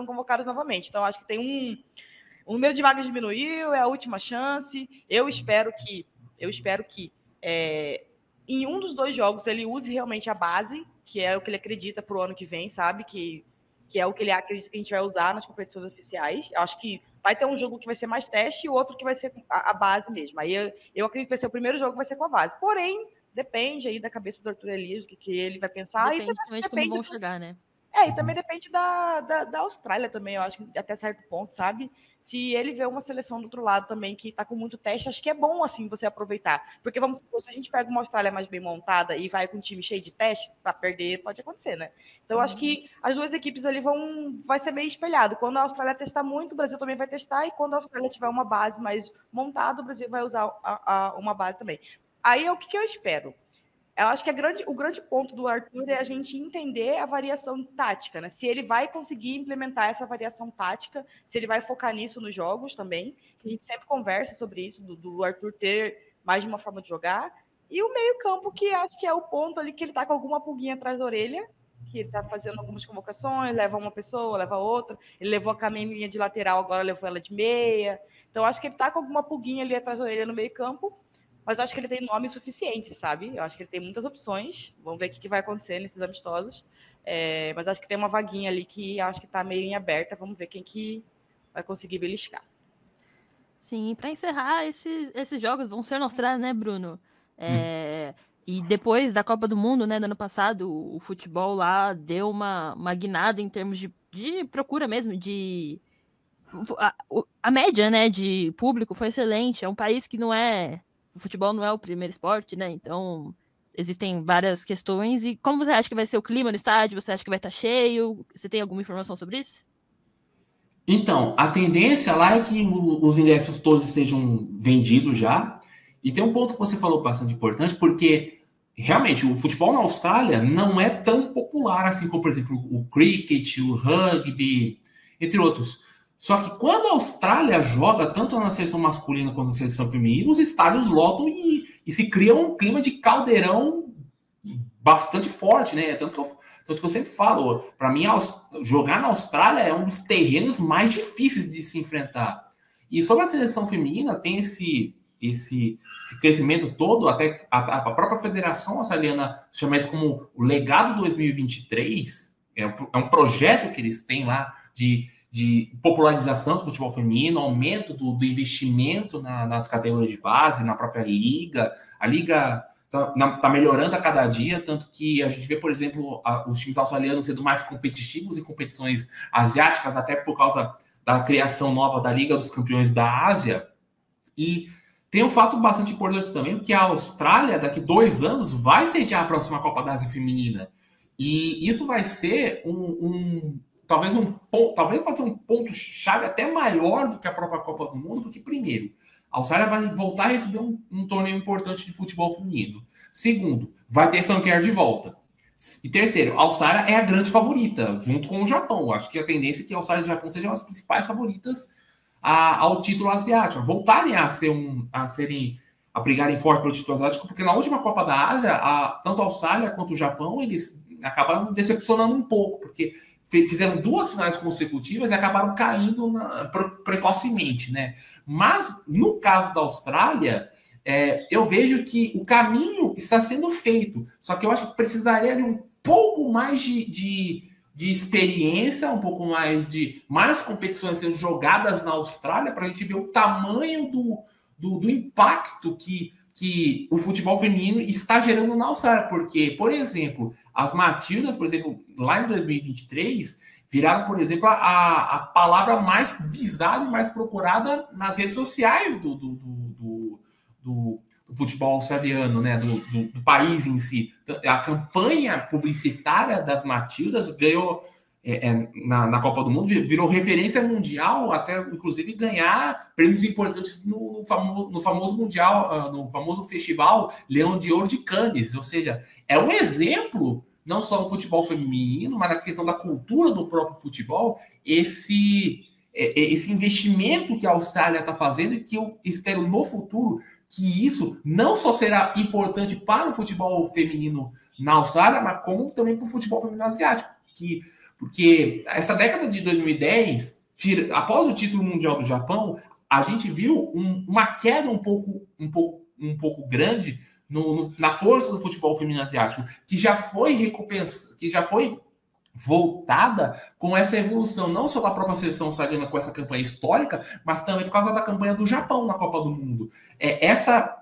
convocadas novamente. Então, acho que tem o número de vagas diminuiu, é a última chance. Eu espero que em um dos 2 jogos ele use realmente a base, que é o que ele acredita para o ano que vem, sabe? Que é o que ele acredita que a gente vai usar nas competições oficiais. Eu acho que vai ter um jogo que vai ser mais teste e o outro que vai ser a base mesmo. Aí eu acredito que vai ser o primeiro jogo que vai ser com a base. Porém, depende aí da cabeça do Arthur Elias, do que ele vai pensar. Depende também de como vão chegar, né? E também depende da Austrália também, eu acho que até certo ponto, sabe? Se ele vê uma seleção do outro lado também que tá com muito teste, acho que é bom, assim, você aproveitar. Porque, vamos supor, se a gente pega uma Austrália mais bem montada e vai com um time cheio de teste, pra perder pode acontecer, né? Então, eu acho que as 2 equipes ali vai ser meio espelhado. Quando a Austrália testar muito, o Brasil também vai testar, e quando a Austrália tiver uma base mais montada, o Brasil vai usar uma base também. Aí, o que eu espero? Eu acho que o grande ponto do Arthur é a gente entender a variação tática, né? Se ele vai conseguir implementar essa variação tática, se ele vai focar nisso nos jogos também, que a gente sempre conversa sobre isso, do Arthur ter mais de uma forma de jogar. E o meio-campo, que acho que é o ponto ali que ele tá com alguma pulguinha atrás da orelha, que ele tá fazendo algumas convocações, leva uma pessoa, leva outra. Ele levou a Camelinha de lateral, agora levou ela de meia. Então, acho que ele tá com alguma pulguinha ali atrás da orelha no meio-campo. Mas eu acho que ele tem nome suficiente, sabe? Eu acho que ele tem muitas opções. Vamos ver o que vai acontecer nesses amistosos. Mas acho que tem uma vaguinha ali que acho que está meio em aberta. Vamos ver quem que vai conseguir beliscar. Sim, para encerrar, esses jogos vão ser na Austrália, né, Bruno? E depois da Copa do Mundo, né, do ano passado, o futebol lá deu uma guinada em termos de procura mesmo, a média, né, de público foi excelente. É um país que o futebol não é o primeiro esporte, né? Então, existem várias questões. E como você acha que vai ser o clima no estádio? Você acha que vai estar cheio? Você tem alguma informação sobre isso? Então, a tendência lá é que os ingressos todos sejam vendidos já. E tem um ponto que você falou bastante importante, porque realmente, o futebol na Austrália não é tão popular assim como, por exemplo, o cricket, o rugby, entre outros. Só que quando a Austrália joga, tanto na seleção masculina quanto na seleção feminina, os estádios lotam e se cria um clima de caldeirão bastante forte, né? Tanto que eu sempre falo, para mim, jogar na Austrália é um dos terrenos mais difíceis de se enfrentar. E sobre a seleção feminina, tem esse crescimento todo, até a própria Federação Australiana chama isso como o Legado 2023, é um projeto que eles têm lá de popularização do futebol feminino, aumento do investimento nas categorias de base, na própria liga. A liga está melhorando a cada dia, tanto que a gente vê, por exemplo, os times australianos sendo mais competitivos em competições asiáticas, até por causa da criação nova da Liga dos Campeões da Ásia. E tem um fato bastante importante também, que a Austrália, daqui 2 anos, vai sediar a próxima Copa da Ásia Feminina. E isso vai ser talvez pode ser um ponto-chave até maior do que a própria Copa do Mundo, porque, primeiro, a Austrália vai voltar a receber um torneio importante de futebol feminino. Segundo, vai ter Sanquer de volta. E terceiro, a Austrália é a grande favorita, junto com o Japão. Acho que a tendência é que a Austrália e o Japão sejam as principais favoritas ao título asiático, voltarem a brigarem forte pelo título asiático, porque na última Copa da Ásia, tanto a Austrália quanto o Japão, eles acabaram decepcionando um pouco, porque fizeram 2 finais consecutivas e acabaram caindo precocemente, né? Mas, no caso da Austrália, eu vejo que o caminho está sendo feito, só que eu acho que precisaria de um pouco mais de experiência, um pouco mais competições sendo jogadas na Austrália para a gente ver o tamanho do impacto que o futebol feminino está gerando na Austrália. Porque, por exemplo, as Matildas, por exemplo, lá em 2023, viraram, por exemplo, a palavra mais visada e mais procurada nas redes sociais do futebol australiano, né, do país em si. A campanha publicitária das Matildas ganhou na Copa do Mundo, virou referência mundial, até inclusive ganhar prêmios importantes no famoso mundial, no famoso festival Leão de Ouro de Cannes. Ou seja, é um exemplo, não só no futebol feminino, mas na questão da cultura do próprio futebol, esse investimento que a Austrália está fazendo e que eu espero no futuro que isso não só será importante para o futebol feminino na Austrália, mas como também para o futebol feminino asiático. Porque essa década de 2010, após o título mundial do Japão, a gente viu uma queda um pouco grande na força do futebol feminino asiático, que já foi voltada com essa evolução, não só da própria seleção australiana com essa campanha histórica, mas também por causa da campanha do Japão na Copa do Mundo. Essa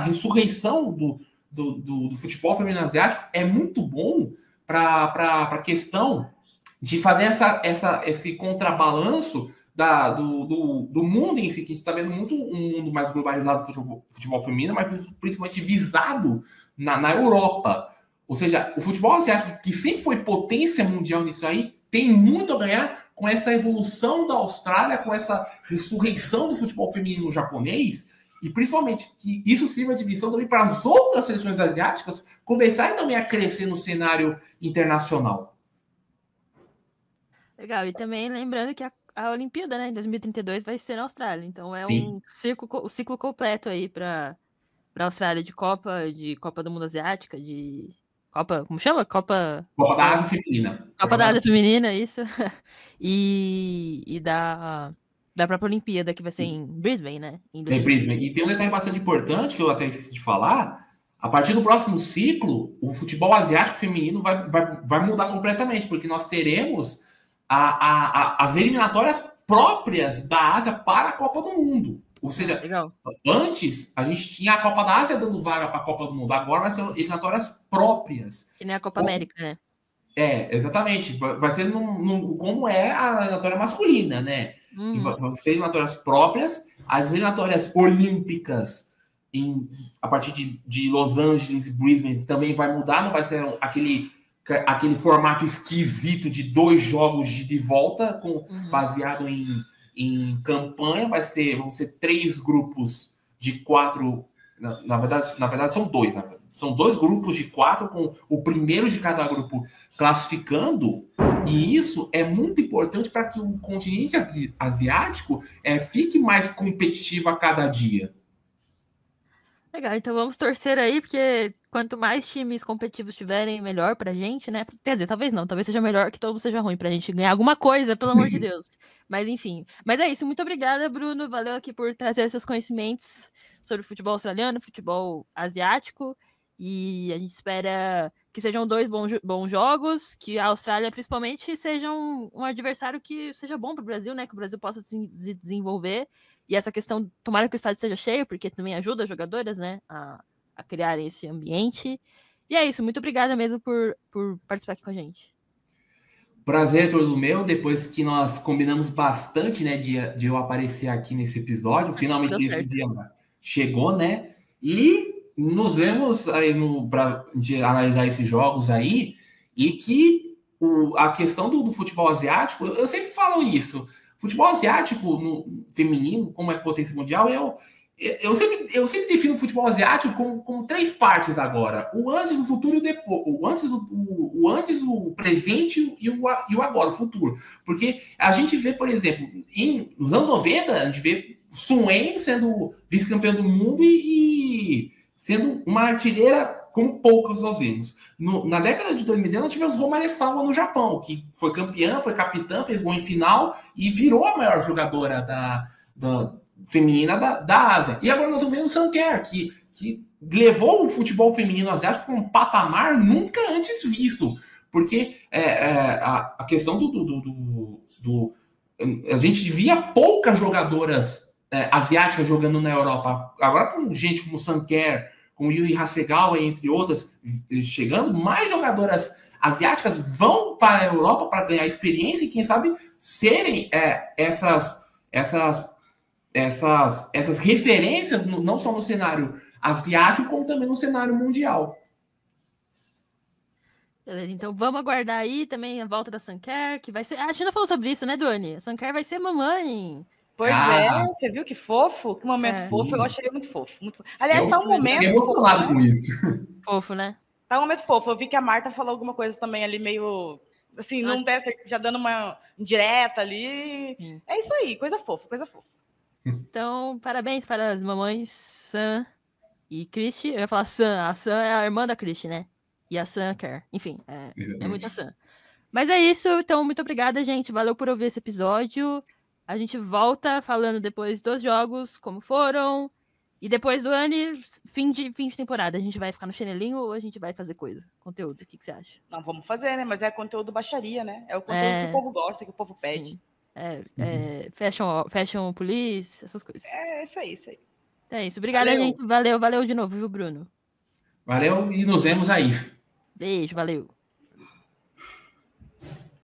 ressurreição do futebol feminino asiático é muito bom para a questão de fazer esse contrabalanço do mundo em si, que a gente está vendo muito um mundo mais globalizado do futebol feminino, mas principalmente visado na Europa. Ou seja, o futebol asiático, que sempre foi potência mundial nisso aí, tem muito a ganhar com essa evolução da Austrália, com essa ressurreição do futebol feminino japonês, e principalmente que isso sirva de lição também para as outras seleções asiáticas começarem também a crescer no cenário internacional. Legal, e também lembrando que a Olimpíada, né, em 2032 vai ser na Austrália, então Sim. um ciclo completo aí para a Austrália de Copa do Mundo Asiática, de Copa, como chama? Copa da Ásia Feminina. Copa da Ásia Feminina, isso. e da própria Olimpíada, que vai ser em Brisbane, né? Em Brisbane. E tem um detalhe bastante importante que eu até esqueci de falar. A partir do próximo ciclo, o futebol asiático feminino vai mudar completamente, porque nós teremos as eliminatórias próprias da Ásia para a Copa do Mundo. Ou seja, legal. Antes a gente tinha a Copa da Ásia dando vaga para a Copa do Mundo. Agora vai ser eliminatórias próprias. Que nem a Copa América, né? Exatamente. Vai ser como é a eliminatória masculina, né? Vão ser eliminatórias próprias. As eliminatórias olímpicas a partir de Los Angeles e Brisbane também vai mudar. Não vai ser aquele formato esquisito de 2 jogos de volta baseado em campanha. Vão ser 3 grupos de 4. Na verdade são 2, são 2 grupos de 4, com o primeiro de cada grupo classificando, e isso é muito importante para que o continente asiático fique mais competitivo a cada dia. Legal, então vamos torcer aí, porque quanto mais times competitivos tiverem, melhor pra gente, né? Quer dizer, talvez não, talvez seja melhor que todo mundo seja ruim pra gente ganhar alguma coisa, pelo amor de Deus. Mas enfim. Mas é isso, muito obrigada, Bruno. Valeu aqui por trazer seus conhecimentos sobre futebol australiano, futebol asiático. E a gente espera que sejam 2 bons jogos, que a Austrália, principalmente, seja um adversário que seja bom pro Brasil, né? Que o Brasil possa se desenvolver. E essa questão, tomara que o estádio seja cheio, porque também ajuda as jogadoras, né, a criar esse ambiente. E é isso, muito obrigada mesmo por participar aqui com a gente. Prazer é todo meu, depois que nós combinamos bastante, né, de eu aparecer aqui nesse episódio, finalmente esse dia chegou, né, e nos vemos aí para analisar esses jogos aí, e que a questão do futebol asiático, eu sempre falo isso, futebol asiático no feminino, como é potência mundial, eu sempre defino o futebol asiático como 3 partes agora. O antes, o futuro e o depois. O antes, o presente e o agora, o futuro. Porque a gente vê, por exemplo, nos anos 90, a gente vê Suen sendo vice-campeão do mundo e sendo uma artilheira como poucos nós vimos. Na década de 2010, nós tivemos Roma Sawa no Japão, que foi campeã, foi capitã, fez gol em final e virou a maior jogadora feminina da Ásia. E agora nós vemos o Sanker, que levou o futebol feminino asiático para um patamar nunca antes visto. Porque a questão a gente via poucas jogadoras asiáticas jogando na Europa. Agora com gente como Sanker, com Yui Hasegawa, entre outras, chegando, mais jogadoras asiáticas vão para a Europa para ganhar experiência e, quem sabe, serem essas referências, não só no cenário asiático, como também no cenário mundial. Beleza, então vamos aguardar aí também a volta da Sanker, que vai ser... a gente não falou sobre isso, né, Duane? A Sanker vai ser mamãe. Pois você viu que fofo? Que momento fofo, eu achei muito fofo. Muito fofo. Aliás, tá um momento... Fiquei emocionado com isso. Fofo, né? Tá um momento fofo. Eu vi que a Marta falou alguma coisa também ali meio... Assim, não deve já dando uma indireta ali. Sim. É isso aí, coisa fofa, coisa fofa. Então, parabéns para as mamães Sam e Christy. Eu ia falar Sam. A Sam é a irmã da Christy, né? E a Sam quer. Enfim, é muita Sam. Mas é isso. Então, muito obrigada, gente. Valeu por ouvir esse episódio. A gente volta falando depois dos jogos, como foram. E depois do ano, fim de temporada. A gente vai ficar no chinelinho ou a gente vai fazer coisa? Conteúdo. O que você acha? Não, vamos fazer, né? Mas é conteúdo baixaria, né? É o conteúdo que o povo gosta, que o povo pede. Fashion Police, essas coisas. É isso aí, isso aí. É isso. Obrigada, gente. Valeu de novo, viu, Bruno? Valeu e nos vemos aí. Beijo, valeu.